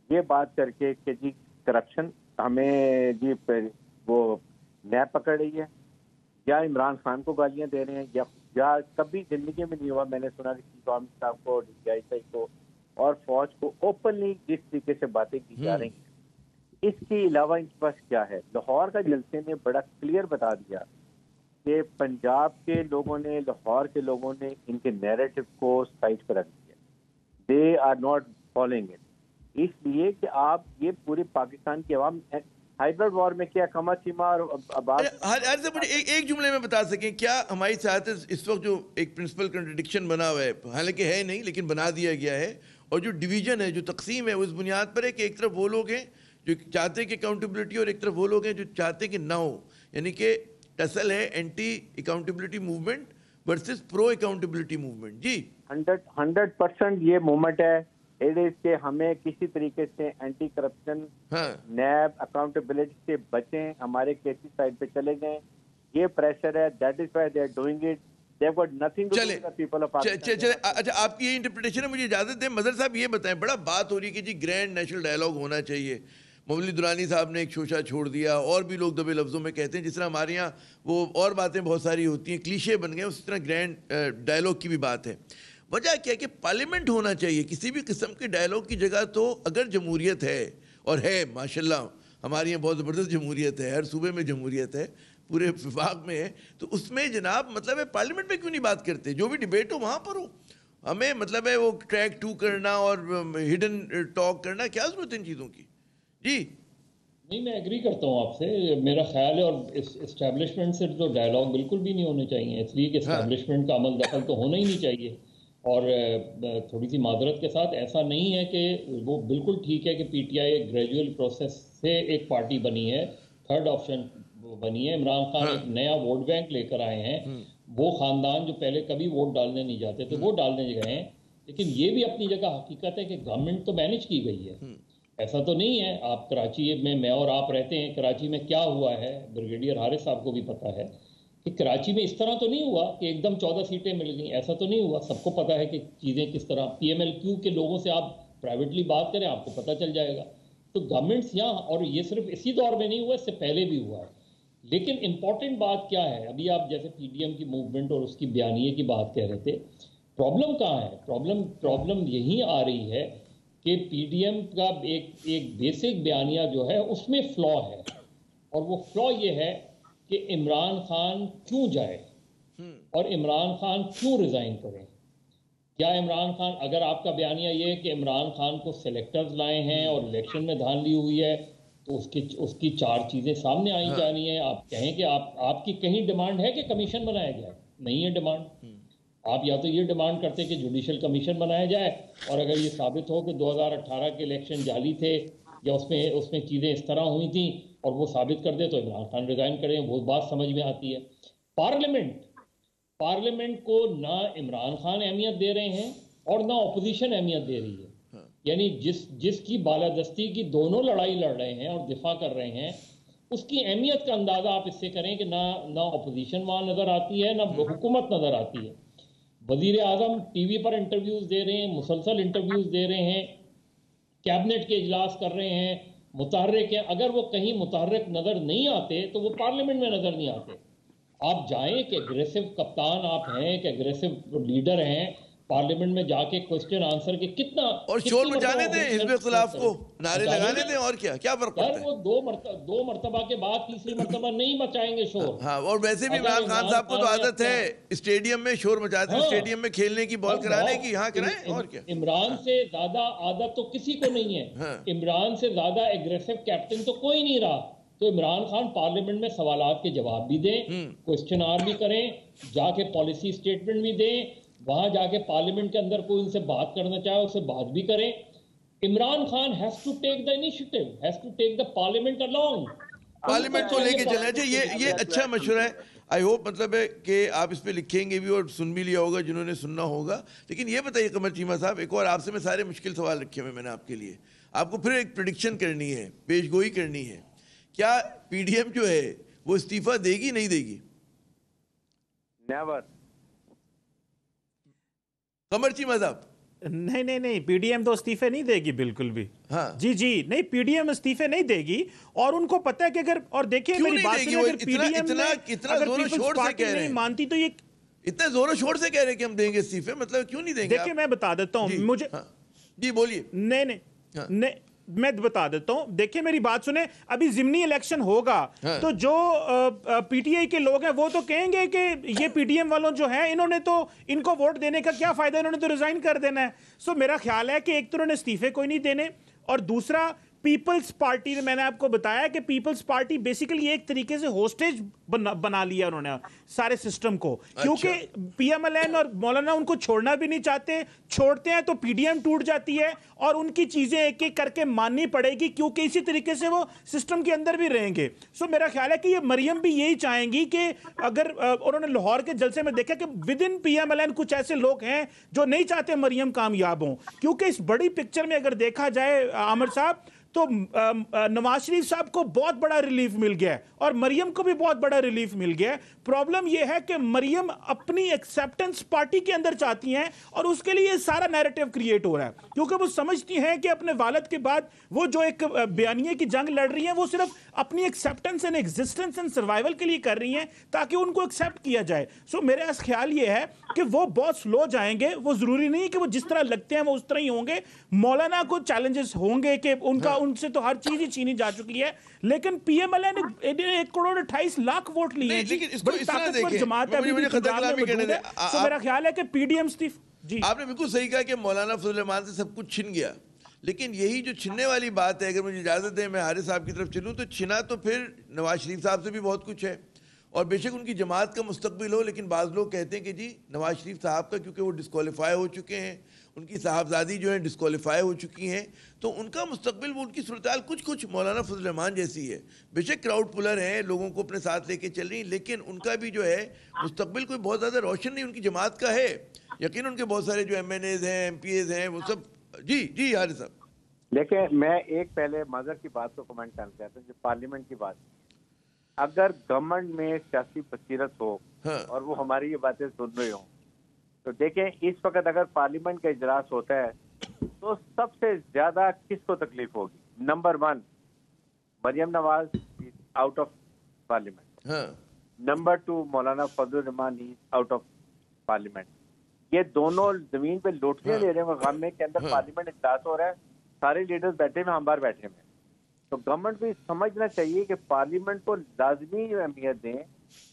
یہ بات کر کے کہ جی کرپشن ہمیں جی وہ نیب پکڑ رہی ہے یا عمران خان کو گالیاں دے رہے ہیں یا کبھی زندگی میں نہیں ہوا میں نے سنا کہ چیف آرمی صاحب کو ڈی آئی سی کو اور فوج کو اوپنلی جس طریقے سے باتیں کی جا رہی ہیں. اس کے علاوہ ان کے پاس کیا ہے؟ لاہور کا جلسے نے بڑا کلیئر بتا دیا کہ پنجاب کے لوگوں نے لاہور کے لوگوں نے ان کے نیریٹو کو سائڈ پر رکھ دیا. They are not following it. اس لیے کہ آپ یہ پورے پاکستان کی عوام ہائبرڈ وار میں کیا کما چیما اور آباد ایک جملے میں بتا سکیں کیا ہماری سیاست اس وقت جو ایک پرنسپل کنٹرڈکشن بنا ہوا ہے، حالانکہ ہے نہیں لیکن بنا دیا گیا ہے، اور جو ڈویژن ہے جو تقسیم ہے اس بنیاد پر ہے کہ ایک طرف وہ لوگ ہیں جو چاہتے ہیں کہ اکاؤنٹیبلٹی اور ایک طرف وہ لوگ ہیں جو چاہتے ہیں کہ نہ ہو. یعنی کہ ٹسل ہے اینٹی اکاؤنٹیبلٹی موومنٹ ورسز پرو اکاؤنٹیبلٹی موومنٹ. جی 100% یہ موومنٹ ہے کہ ہمیں کسی طریقے سے اینٹی کرپشن نیب اکاؤنٹیبلٹی سے بچیں، ہمارے کیسی سائڈ پہ چلے جائیں. یہ پریشر ہے. That is why they are doing it. اچھا آپ کی یہ انٹرپریٹیشن ہے، مجھے اجازت دیں. مظہر صاحب یہ بتائیں، بڑا بات ہو رہی ہے کہ جی گرینڈ نیشنل ڈائلاگ ہونا چاہیے. مولوی درانی صاحب نے ایک شوشہ چھوڑ دیا، اور بھی لوگ دبے لفظوں میں کہتے ہیں جس طرح ہمارے یہاں وہ اور باتیں بہت ساری ہوتی ہیں کلیشے بن گئے، اسی طرح گرینڈ ڈائلاگ کی بھی بات ہے. وجہ کیا ہے کہ پارلیمنٹ ہونا چاہیے. کسی بھی قسم کے ڈائلاگ کی جگہ تو اگر جمہوریت ہے، اور ہے ماشاءاللہ ہمارے یہاں بہت زبردست جمہوریت ہے، ہر صوبے میں جمہوریت ہے، پورے وفاق میں ہے، تو اس میں جناب مطلب ہے پارلیمنٹ میں کیوں نہیں بات کرتے؟ جو بھی ڈیبیٹ ہو وہاں پر ہو. ہمیں مطلب ہے وہ ٹریک 2 کرنا اور ہڈن ٹاک کرنا، کیا ضرورت ہے ان چیزوں کی؟ جی نہیں، میں ایگری کرتا ہوں آپ سے. میرا خیال ہے، اور اسٹیبلشمنٹ سے تو ڈائلاگ بالکل بھی نہیں ہونے چاہیے، اس لیے کہ اسٹیبلشمنٹ کا عمل دخل تو ہونا ہی نہیں چاہیے. اور تھوڑی سی معذرت کے ساتھ ایسا نہیں ہے کہ وہ بالکل ٹھیک ہے کہ پی ٹی آئی ایک گریجول پروسیس سے ایک پارٹی بنی ہے، تھرڈ آپشن بنی ہے. عمران خان ایک نیا ووٹ بینک لے کر آئے ہیں. وہ خاندان جو پہلے کبھی ووٹ ڈالنے نہیں جاتے تھے وہ ڈالنے گئے ہیں. لیکن یہ بھی اپنی جگہ حقیقت ہے کہ گورنمنٹ تو مینیج کی گئی ہے. ایسا تو نہیں ہے. آپ کراچی میں اور آپ رہتے ہیں، کراچی میں کیا ہوا ہے بریگیڈیئر حارث صاحب کو بھی پتا ہے کہ کراچی میں اس طرح تو نہیں ہوا کہ ایک دم 14 سیٹیں مل گئیں. ایسا تو نہیں ہوا. سب کو پتا ہے کہ چیزیں کس طرح. پی ایم ایل کیو کے لوگوں سے آپ پرائیویٹلی بات کریں، آپ کو پتہ چل جائے گا. تو گورنمنٹس یہاں، اور یہ صرف اسی دور میں نہیں ہوا، اس سے پہلے بھی ہوا ہے. لیکن امپورٹنٹ بات کیا ہے، ابھی آپ جیسے پی ڈی ایم کی موومنٹ اور اس کی بیانیے کی بات کہہ رہے تھے، پرابلم کہاں ہے؟ پرابلم یہی آ رہی ہے کہ پی ڈی ایم کا ایک بیسک بیانیہ جو ہے اس میں فلا ہے. اور وہ فلا یہ ہے کہ عمران خان کیوں جائے اور عمران خان کیوں ریزائن کریں. کیا عمران خان، اگر آپ کا بیانیہ یہ ہے کہ عمران خان کو سلیکٹرز لائے ہیں اور الیکشن میں دھاندلی ہوئی ہے، تو اس کی 4 چیزیں سامنے آئی جانی ہیں. آپ کہیں کہ آپ کی کہیں ڈیمانڈ ہے کہ کمیشن بنایا جائے؟ نہیں ہے ڈیمانڈ. آپ یا تو یہ ڈیمانڈ کرتے کہ جوڈیشل کمیشن بنایا جائے، اور اگر یہ ثابت ہو کہ 2018 کے الیکشن جعلی تھے یا اس میں چیزیں اس طرح ہوئی تھیں اور وہ ثابت کر دے تو عمران خان ریزائن کریں. وہ بات سمجھ میں آتی ہے. پارلیمنٹ کو نہ عمران خان اہمیت دے رہے ہیں اور نہ اپوزیشن اہمیت دے رہی ہے. یعنی جس کی بالادستی کی دونوں لڑائی لڑ رہے ہیں اور دفاع کر رہے ہیں، اس کی اہمیت کا اندازہ آپ اس سے کریں کہ نہ اپوزیشن وہاں نظر آتی ہے، نہ حکومت نظر آتی ہے. وزیر اعظم ٹی وی پر انٹرویوز دے رہے ہیں، مسلسل انٹرویوز دے رہے ہیں، کیبنٹ کے اجلاس کر رہے ہیں، متحرک ہیں. اگر وہ کہیں متحرک نظر نہیں آتے تو وہ پارلیمنٹ میں نظر نہیں آتے. آپ جائیں کہ اگریسو کپتان آپ ہیں، کہ اگریسو لیڈر ہیں، پارلیمنٹ میں جا کے کوسچن آنسر کے کتنا اور شور مچانے دیں، حزب اختلاف کو نعرے لگانے دیں، اور کیا فرق پڑتا ہے؟ وہ دو مرتبہ کے بعد تیسری مرتبہ نہیں مچائیں گے شور. ہاں، اور ویسے بھی عمران خان صاحب کو تو عادت ہے اسٹیڈیم میں شور مچاتے ہیں، اسٹیڈیم میں کھیلنے کی، بال کرانے کی. ہاں کرائیں، اور کیا. عمران سے زیادہ عادت تو کسی کو نہیں ہے. عمران سے زیادہ ایگریسو کیپٹن تو کوئی نہیں رہا. تو عمران خان پارلیمنٹ میں سوالات کے جواب بھی دیں، کوسچن آر بھی کریں، جا کے پالیسی سٹیٹمنٹ بھی دیں، وہاں جا کے پارلیمنٹ کے اندر کوئی ان سے بات کرنا چاہے اس سے بات بھی کریں. Imran Khan has to take the initiative, has to take the parliament along. Parliament کو لے کے چلنا چاہیے. یہ اچھا مشورہ ہے. آئی ہوپ مطلب ہے کہ آپ اس پہ لکھیں گے بھی اور سن بھی لیا ہوگا جنہوں نے سننا ہوگا. لیکن یہ بتائیے قمر چیمہ صاحب، ایک اور آپ سے میں سارے مشکل سوال رکھے ہوئے میں نے آپ کے لیے. آپ کو پھر ایک پریڈکشن کرنی ہے، پیش گوئی کرنی ہے. کیا پی ڈی ایم جو ہے وہ استعفیٰ دے گی نہیں دے گی؟ نیور. قمر چیمہ صاحب. نہیں پی ڈی ایم تو استعفے نہیں دے گی بالکل بھی. ہاں جی نہیں، پی ڈی ایم استعفے نہیں دے گی. اور ان کو پتہ ہے کہ اگر، اور دیکھیں میری بات سنیں، اگر پی ڈی ایم اگر پیپلز پارٹی نہیں مانتی تو یہ اتنا زور و شور سے کہہ رہے ہیں کہ ہم دیں گے استعفے، مطلب کیوں نہیں دیں گے؟ دیکھیں میں بتا دیتا ہوں مجھے. جی بولیے. نہیں میں بتا دیتا ہوں، دیکھیں میری بات سنیں. ابھی ضمنی الیکشن ہوگا تو جو پی ٹی آئی کے لوگ ہیں وہ تو کہیں گے کہ یہ پی ڈی ایم والوں جو ہیں انہوں نے تو، ان کو ووٹ دینے کا کیا فائدہ، انہوں نے تو ریزائن کر دینا ہے. سو میرا خیال ہے کہ ایک تو انہوں نے استعفے کوئی نہیں دینے، اور دوسرا پیپلز پارٹی نے، میں نے آپ کو بتایا کہ پیپلز پارٹی بیسیکلی ایک طریقے سے ہوسٹیج بنا لیا انہوں نے سارے سسٹم کو، کیونکہ پی ایم ایل این اور مولانا ان کو چھوڑنا بھی نہیں چاہتے. چھوڑتے ہیں تو پی ڈی ایم ٹوٹ جاتی ہے اور ان کی چیزیں ایک ایک کر کے ماننی پڑے گی، کیونکہ اسی طریقے سے وہ سسٹم کے اندر بھی رہیں گے. سو میرا خیال ہے کہ یہ مریم بھی یہی چاہیں گی کہ اگر انہوں نے لاہور کے جلسے میں دیکھا کہ within P M L N کچھ ایسے لوگ ہیں جو نہیں چاہتے مریم کامیاب ہوں، کیونکہ اس بڑی پکچر میں اگر دیکھا جائے عامر صاحب تو نواز شریف صاحب کو بہت بڑا ریلیف مل گیا ہے اور مریم کو بھی بہت بڑا ریلیف مل گیا ہے. پرابلم یہ ہے کہ مریم اپنی ایکسیپٹنس پارٹی کے اندر چاہتی ہیں اور اس کے لیے یہ سارا نیریٹو کریٹ ہو رہا ہے، کیونکہ وہ سمجھتی ہیں کہ اپنے والد کے بعد وہ جو ایک بیانیے کی جنگ لڑ رہی ہیں وہ صرف اپنی acceptance and existence and survival کے لیے کر رہی ہیں تاکہ ان کو ایکسیپٹ کیا جائے. سو میرا خیال یہ ہے کہ وہ بہت سلو جائیں گے. وہ ضروری نہیں کہ وہ جس طرح لگتے ہیں وہ اس طرح ہی ہوں گے. مولانا کو چیلنجز ہوں گے کہ ان سے تو ہر چیز ہی چھینی جا چکی ہے، لیکن پی ایم ایل اے نے 1.28 کروڑ ووٹ لیے ہیں، بڑی طاقتور جماعت ہے ابھی بھی پنجاب میں موجود ہے. تو میرا خیال ہے کہ پی ڈی ایم جی آپ نے بالکل صحیح کہا کہ مولانا فضل الرحمان سے سب کچھ چھن گیا، لیکن یہی جو چھننے والی بات ہے، اگر مجھے اجازت دیں میں حارث صاحب کی طرف چلوں، تو چھنا تو پھر نواز شریف صاحب سے بھی بہت کچھ ہے، اور بے شک ان کی جماعت کا مستقبل ہو، لیکن بعض لوگ کہتے ہیں کہ جی نواز شریف صاحب کا کیونکہ وہ ڈسکوالیفائی ہو چکے ہیں، ان کی صاحبزادی جو ہے ڈسکوالیفائی ہو چکی ہیں، تو ان کا مستقبل، وہ ان کی صورتحال کچھ مولانا فضل الرحمان جیسی ہے. بے شک کراؤڈ پلر ہیں، لوگوں کو اپنے ساتھ لے کے چل رہی ہیں، لیکن ان کا بھی جو ہے مستقبل کوئی بہت زیادہ روشن نہیں. ان کی جماعت کا ہے یقین، ان کے بہت سارے جو ایم این ایز ہیں، ایم پی ایز ہیں، وہ سب. جی حارث صاحب. دیکھیں میں ایک پہلے مظہر کی بات کو کمنٹ کرنا چاہتا ہوں، جو پارلیمنٹ کی بات، اگر گورنمنٹ میں سیاسی بصیرت ہو اور وہ ہماری یہ باتیں سن رہے ہوں تو دیکھیں اس وقت اگر پارلیمنٹ کا اجلاس ہوتا ہے تو سب سے زیادہ کس کو تکلیف ہوگی؟ Number 1 Maryam Nawaz out of parliament, number 2 Maulana Fazal Rahman out of parliament. یہ دونوں زمین پہ لوٹیاں لے رہے ہیں غم میں کے اندر پارلیمنٹ اجلاس ہو رہا ہے، سارے لیڈرز بیٹھے ہیں، ہم باہر بیٹھے ہیں. تو گورنمنٹ کو سمجھنا چاہیے کہ پارلیمنٹ کو لازمی اہمیت دیں،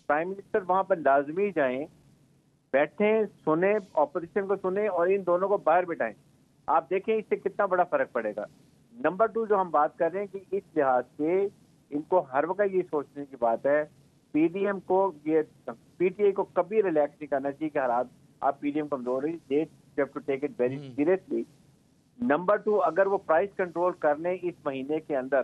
پرائم منسٹر وہاں پر لازمی جائیں، بیٹھیں، سنیں، اپوزیشن کو سنیں اور ان دونوں کو باہر بٹھائیں. آپ دیکھیں اس سے کتنا بڑا فرق پڑے گا. نمبر 2 جو ہم بات کر رہے ہیں کہ اس لحاظ سے ان کو ہر وقت یہ سوچنے کی بات ہے، پی ڈی ایم کو، یہ پی ٹی آئی کو کبھی ریلیکس نہیں کرنا چاہیے کہ حالات آپ پی ڈی ایم کمزور ہوئی، they have to take it very seriously. Number 2 اگر وہ پرائز کنٹرول کرنے اس مہینے کے اندر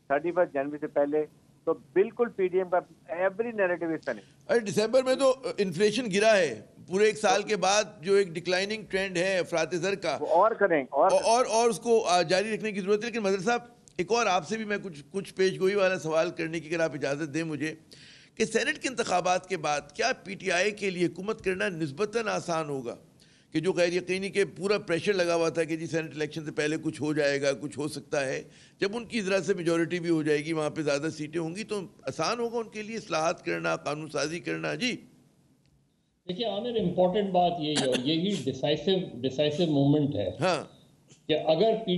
31 جنوری سے پہلے تو بالکل پی ڈی ایم کا ایوری نیریٹو اس طرح. ارے دسمبر میں تو انفلیشن گرا ہے پورے ایک سال کے بعد، جو ایک ڈکلائننگ ٹرینڈ ہے افراط زر کا، اور کریں اور اس کو جاری رکھنے کی ضرورت ہے. لیکن مظہر صاحب ایک اور آپ سے بھی میں کچھ پیش گوئی والا سوال کرنے کی اگر آپ اجازت دیں مجھے، کہ سینٹ کے انتخابات کے بعد کیا پی ٹی آئی کے لیے حکومت کرنا نسبتاً آسان ہوگا؟ کہ جو غیر یقینی کہ پورا پریشر لگا ہوا تھا کہ جی سینٹ الیکشن سے پہلے کچھ ہو جائے گا، کچھ ہو سکتا ہے، جب ان کی ذرا سے میجورٹی بھی ہو جائے گی، وہاں پہ زیادہ سیٹیں ہوں گی، تو آسان ہوگا ان کے لیے اصلاحات کرنا، قانون سازی کرنا. جی دیکھیے عامر، امپورٹنٹ بات یہی ڈیسائسو موومنٹ ہے کہ اگر پی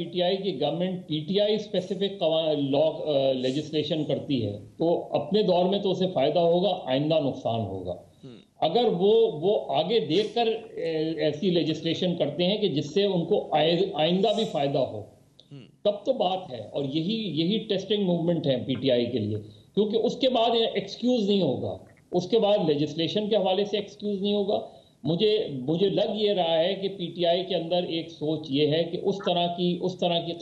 ٹی آئی کی government P T I specific law legislation کرتی ہے تو اپنے دور میں تو اسے فائدہ ہوگا، آئندہ نقصان ہوگا. اگر وہ آگے دیکھ کر ایسی لیجسلیشن کرتے ہیں کہ جس سے ان کو آئندہ بھی فائدہ ہو، تب تو بات ہے. اور یہی ٹیسٹنگ موومنٹ ہے پی ٹی آئی کے لیے، کیونکہ اس کے بعد ایکسکیوز نہیں ہوگا، اس کے بعد لیجسلیشن کے حوالے سے ایکسکیوز نہیں ہوگا. مجھے لگ یہ رہا ہے کہ پی ٹی آئی کے اندر ایک سوچ یہ ہے کہ اس طرح کی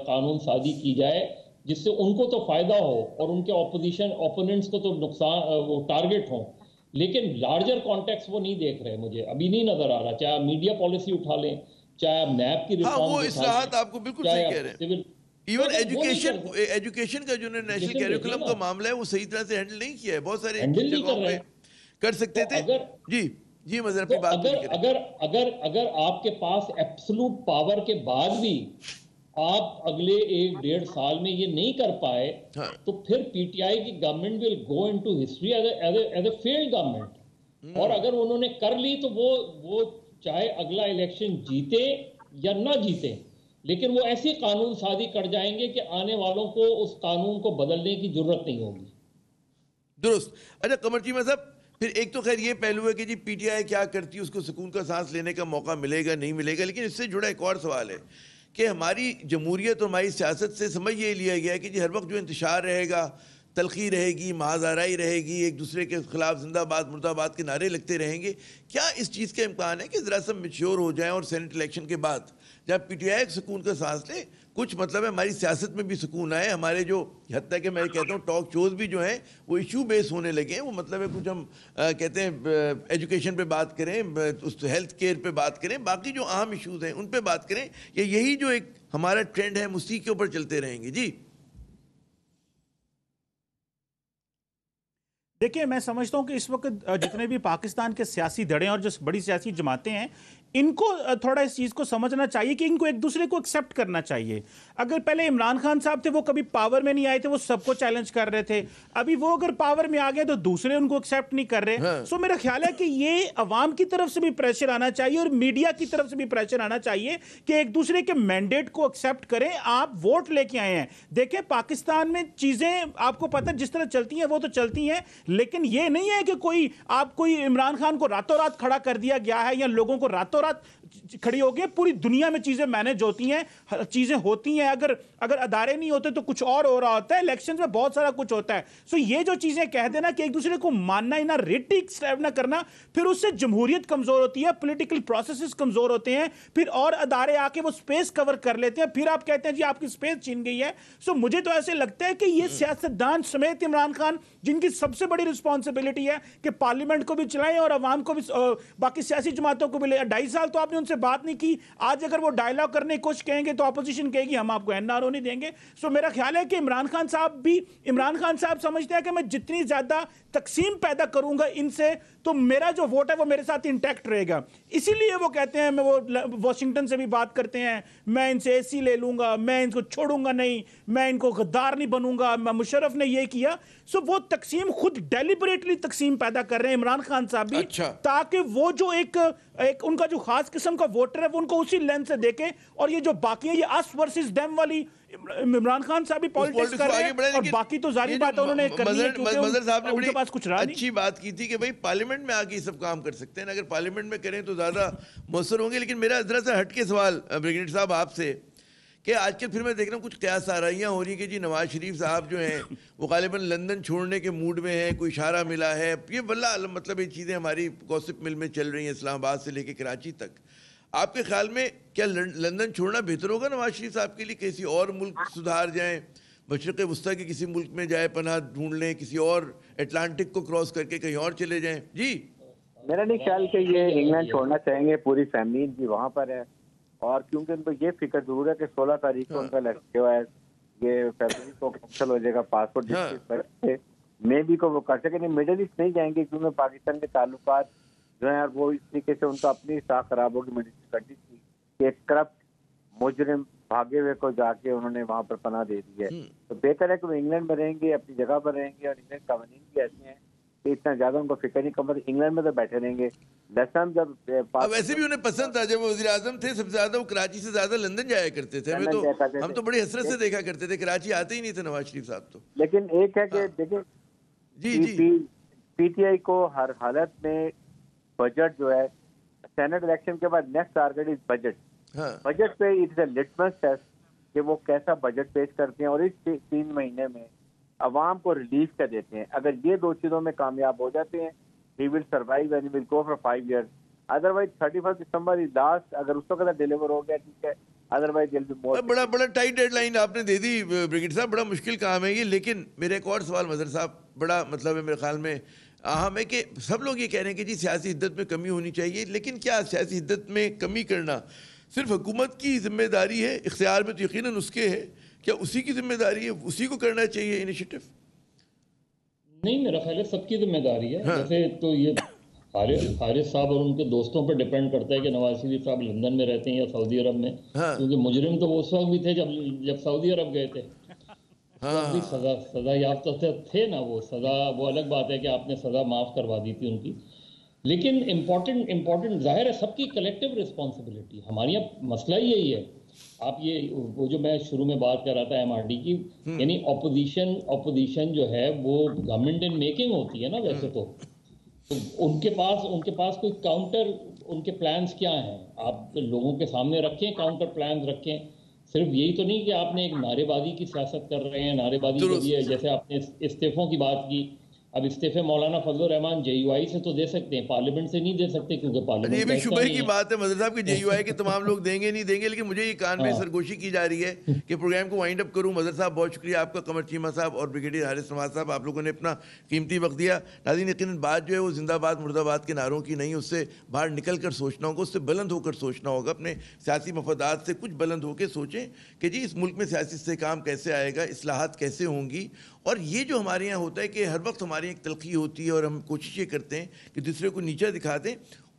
قانون سازی کی جائے جس سے ان کو تو فائدہ ہو اور ان کے اوپوننٹس کو تو نقصان وہ ٹارگٹ ہوں، لیکن لارجر کانٹیکس وہ نہیں دیکھ رہے، مجھے ابھی نہیں نظر آ رہا. چاہے آپ میڈیا پالیسی اٹھا لیں، چاہے آپ نیب کی ہاں وہ ریفارمز اٹھا لیں، اصلاحات آپ کو بالکل چاہے صحیح کہہ آپ رہے ہیں. سول ایون ایجوکیشن کا جو نیشنل ایجوکیشن کیریکولم دیکھیں کا نا، معاملہ ہے وہ صحیح طرح سے ہینڈل نہیں کیا ہے. بہت سارے ہینڈل نہیں کر جگہوں رہے پہ ہیں. کر سکتے تو تھے. اگر جی مظہر تو اپنی بات پوری کریں. اگر آپ کے پاس ایبسلوٹ پاور کے بعد بھی آپ اگلے 1-1.5 سال میں یہ نہیں کر پائے، ہاں تو پھر پی ٹی آئی کی government will go into history as a field government. اور اگر انہوں نے کر لی تو وہ چاہے اگلا الیکشن جیتے یا نہ جیتے، لیکن وہ ایسی قانون سازی کر جائیں گے کہ آنے والوں کو اس قانون کو بدلنے کی ضرورت نہیں ہوگی. درست. اچھا قمر چیمہ صاحب، پھر ایک تو خیر یہ پہلو ہے کہ جی پی ٹی آئی کیا کرتی ہے، اس کو سکون کا سانس لینے کا موقع ملے گا نہیں ملے گا، لیکن اس سے جڑا ایک اور سوال ہے کہ ہماری جمہوریت اور ہماری سیاست سے سمجھ یہ لیا گیا ہے کہ جی ہر وقت جو انتشار رہے گا، تلخی رہے گی، محاذ آرائی رہے گی، ایک دوسرے کے خلاف زندہ باد مردہ باد کے نعرے لگتے رہیں گے. کیا اس چیز کا امکان ہے کہ ذرا سا میچیور ہو جائیں اور سینٹ الیکشن کے بعد جب پی ٹی آئی سکون کا سانس لے، کچھ مطلب ہے ہماری سیاست میں بھی سکون آئے، ہمارے جو حتیٰ کہ میں کہتا ہوں ٹاک شوز بھی جو ہیں وہ ایشو بیس ہونے لگے ہیں، وہ مطلب ہے کچھ ہم کہتے ہیں ایجوکیشن پہ بات کریں، اس ہیلتھ کیئر پہ بات کریں، باقی جو اہم ایشوز ہیں ان پہ بات کریں، یا یہی جو ایک ہمارا ٹرینڈ ہے اسی کے اوپر چلتے رہیں گے؟ جی دیکھیں، میں سمجھتا ہوں کہ اس وقت جتنے بھی پاکستان کے سیاسی دھڑے اور جو بڑی سیاسی جماعتیں ہیں، ان کو تھوڑا اس چیز کو سمجھنا چاہیے کہ ان کو ایک دوسرے کو ایکسیپٹ کرنا چاہیے. اگر پہلے عمران خان صاحب تھے وہ کبھی پاور میں نہیں آئے تھے، وہ سب کو چیلنج کر رہے تھے، ابھی وہ اگر پاور میں آ گئے تو دوسرے ان کو ایکسیپٹ نہیں کر رہے. سو میرا خیال ہے کہ یہ عوام کی طرف سے بھی پریشر آنا چاہیے اور میڈیا کی طرف سے بھی پریشر آنا چاہیے کہ ایک دوسرے کے مینڈیٹ کو ایکسیپٹ کریں. آپ ووٹ لے کے آئے ہیں، دیکھیں پاکستان میں چیزیں آپ کو پتہ جس طرح چلتی ہیں وہ تو چلتی ہیں، لیکن یہ نہیں ہے کہ کوئی عمران خان کو راتوں رات کھڑا کر دیا گیا ہے یا لوگوں کو راتوں رات کھڑی ہو گئی. پوری دنیا میں چیزیں مینج ہوتی ہیں، چیزیں ہوتی ہیں. اگر ادارے نہیں ہوتے تو کچھ اور ہو رہا ہوتا ہے، الیکشنز میں بہت سارا کچھ ہوتا ہے. سو یہ جو چیزیں کہہ دینا کہ ایک دوسرے کو ماننا ہی نہ، ریٹک سٹیپ نہ کرنا، پھر اس سے جمہوریت کمزور ہوتی ہے، پولیٹیکل پروسیسز کمزور ہوتے ہیں، پھر اور ادارے آ کے وہ سپیس کور کر لیتے ہیں، پھر آپ کہتے ہیں جی آپ کی سپیس چھین گئی ہے. سو مجھے تو ایسے لگتا ہے کہ یہ سیاستدان سمیت عمران خان، جن کی سب سے بڑی رسپانسبلٹی ہے کہ پارلیمنٹ کو بھی چلائیں اور عوام کو بھی، باقی سیاسی جماعتوں کو بھی لے. 2.5 سال تو آپ نے ان سے بات نہیں کی، آج اگر وہ ڈائلاگ کرنے کی کوشش کہیں گے تو اپوزیشن کہے گی ہم آپ کو این آر او نہیں دیں گے. سو میرا خیال ہے کہ عمران خان صاحب سمجھتے ہیں کہ میں جتنی زیادہ تقسیم پیدا کروں گا ان سے تو میرا جو ووٹ ہے وہ میرے ساتھ انٹیکٹ رہے گا. اسی لیے وہ کہتے ہیں، میں وہ واشنگٹن سے بھی بات کرتے ہیں، میں ان سے اے سی لے لوں گا، میں ان کو چھوڑوں گا نہیں، میں ان کو غدار نہیں بنوں گا. مشرف نے یہ کیا. سو وہ تقسیم خود ڈیلیبریٹلی تقسیم پیدا کر رہے ہیں عمران خان صاحب بھی، تاکہ وہ جو ایک ان کا جو خاص قسم کا ووٹر ہے وہ ان کو اسی لینس سے دیکھے. اور یہ جو باقی ہے یہ اس ورسز ڈیم والی عمران خان صاحب بھی پالیٹکس کر رہے ہیں، اور باقی تو ظاہری بات ہے انہوں نے کرنی ہے کیونکہ ان کے پاس کچھ رہا نہیں. اچھی بات کی تھی کہ بھائی پارلیمنٹ میں آ کے یہ سب کام کر سکتے ہیں، اگر پارلیمنٹ میں کریں تو زیادہ مؤثر ہوں گے. لیکن میرا ذرا سا ہٹ کے سوال بریگیڈیئر صاحب آپ سے کہ آج کل پھر میں دیکھ رہا ہوں کچھ قیاس آرائیاں ہو رہی ہیں کہ جی نواز شریف صاحب جو ہیں وہ غالباً لندن چھوڑنے کے موڈ میں ہیں، کوئی اشارہ ملا ہے. یہ واللہ عالم مطلب یہ چیزیں ہماری گوسپ مل میں چل رہی ہیں اسلام آباد سے لے کے کراچی تک. آپ کے خیال میں کیا لندن چھوڑنا بہتر ہوگا نواز شریف صاحب کے لیے؟ کسی اور ملک سدھار جائیں، مشرق وسطیٰ کے کسی ملک میں جائے پناہ ڈھونڈ لیں، کسی اور اٹلانٹک کو کراس کر کے کہیں اور چلے جائیں؟ جی میرا نہیں خیال کہ یہ انگلینڈ چھوڑنا چاہیں گے، پوری فیملی بھی وہاں پر ہے. اور کیونکہ ان کو یہ فکر ضرور ہے کہ 16 تاریخ کو ان کا الیکشن ہے، یہ فیبرری کو کینسل ہو جائے گا پاسپورٹ میں بھی کو وہ کر سکے نہیں. مڈل ایسٹ نہیں جائیں گے کیونکہ پاکستان کے تعلقات جو ہیں وہ اس طریقے سے ان کا اپنی ساکھ خراب ہوگی مڈل ایسٹ کنٹری کی کہ ایک کرپٹ مجرم بھاگے ہوئے کو جا کے انہوں نے وہاں پر پناہ دے دی ہے. تو بہتر ہے کہ وہ انگلینڈ میں رہیں گے، اپنی جگہ پر رہیں گے، اور انگلینڈ قوانین بھی ایسے ہیں کہ اتنا زیادہ ان کو فکر نہیں کم. انگلینڈ میں تو بیٹھے رہیں گے. لسن جب ویسے بھی انہیں پسند تھا، جب وہ وزیر اعظم تھے سب سے زیادہ وہ کراچی سے زیادہ لندن جایا کرتے تھے. ہم تو بڑی حسرت سے دیکھا کرتے تھے، کراچی آتے ہی نہیں تھے نواز شریف صاحب تو. لیکن ایک ہے کہ دیکھیں پی ٹی آئی کو ہر حالت میں بجٹ جو ہے سینٹ الیکشن کے بعد next target is budget. Budget پہ it is a litmus test کہ وہ کیسا بجٹ پیش کرتے ہیں اور اس 3 مہینے میں عوام کو ریلیف کر دیتے ہیں. اگر یہ 2 چیزوں میں کامیاب ہو جاتے ہیں he will survive and he will go for 5 years. Otherwise 31 December last اگر اس وقت ڈیلیور ہو گیا ٹھیک ہے، otherwise there'll be more. بڑا ٹائٹ ڈیڈ لائن آپ نے دے دی بریگیڈ صاحب, بڑا مشکل کام ہے یہ. لیکن میرا ایک اور سوال مظہر صاحب بڑا مطلب ہے میرے خیال میں اہم ہے کہ سب لوگ یہ کہہ رہے ہیں کہ جی سیاسی حدت میں کمی ہونی چاہیے, لیکن کیا سیاسی حدت میں کمی کرنا صرف حکومت کی ذمہ داری ہے؟ اختیار میں تو یقیناً اس کے ہے, کیا اسی کی ذمہ داری ہے, اسی کو کرنا چاہیے انیشیٹو؟ نہیں, میرا خیال ہے سب کی ذمہ داری ہے. جیسے تو یہ حارث صاحب اور ان کے دوستوں پر ڈیپینڈ کرتا ہے کہ نواز شریف صاحب لندن میں رہتے ہیں یا سعودی عرب میں, کیونکہ مجرم تو وہ اس وقت بھی تھے جب سعودی عرب گئے تھے. سزا یافتہ تھے نا, وہ سزا وہ الگ بات ہے کہ آپ نے سزا معاف کروا دی تھی ان کی. لیکن امپورٹنٹ ظاہر ہے سب کی کلیکٹیو رسپانسبلٹی. ہمارے یہاں مسئلہ ہی یہی ہے. آپ یہ وہ جو میں شروع میں بات کر رہا تھا ایم آر ڈی کی, یعنی اپوزیشن جو ہے وہ گورنمنٹ ان میکنگ ہوتی ہے نا ویسے تو ان کے پاس کوئی کاؤنٹر, ان کے پلانز کیا ہیں آپ لوگوں کے سامنے رکھیں, کاؤنٹر پلانز رکھیں. صرف یہی تو نہیں کہ آپ نے ایک نعرے بازی کی سیاست کر رہے ہیں. نعرے بازی جو بھی ہے, جیسے آپ نے استعفوں کی بات کی, اب استعفے مولانا فضل الرحمان جے یو آئی سے تو دے سکتے ہیں, پارلیمنٹ سے نہیں دے سکتے کیونکہ پارلیمنٹ یہ بھی شبہ کی بات ہے مظہر صاحب کہ جے یو آئی کے تمام لوگ دیں گے نہیں دیں گے. لیکن مجھے یہ کان میں سرگوشی کی جا رہی ہے کہ پروگرام کو وائنڈ اپ کروں. مظہر صاحب بہت شکریہ آپ کا, قمر چیمہ صاحب اور بریگیڈیئر حارث نواز صاحب, آپ لوگوں نے اپنا قیمتی وقت دیا. ناظرین یقیناً بات جو ہے وہ زندہ باد مرد آباد کے نعروں کی نہیں, اس سے باہر نکل کر سوچنا ہوگا, اس سے بلند ہو کر سوچنا ہوگا. اپنے سیاسی مفادات سے کچھ بلند ہو کے سوچیں کہ جی اس ملک میں سیاسی استحکام کیسے آئے گا, اصلاحات کیسے ہوں گی. اور یہ جو ہمارے یہاں ہوتا ہے کہ ہر وقت ہماری ایک تلخی ہوتی ہے اور ہم کوشش یہ کرتے ہیں کہ دوسرے کو نیچا دکھا دیں,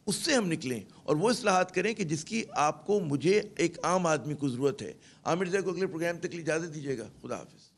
اس سے ہم نکلیں اور وہ اصلاحات کریں کہ جس کی آپ کو, مجھے, ایک عام آدمی کو ضرورت ہے. عامر زیدہ کو اگلے پروگرام تک اجازت دیجیے گا. خدا حافظ.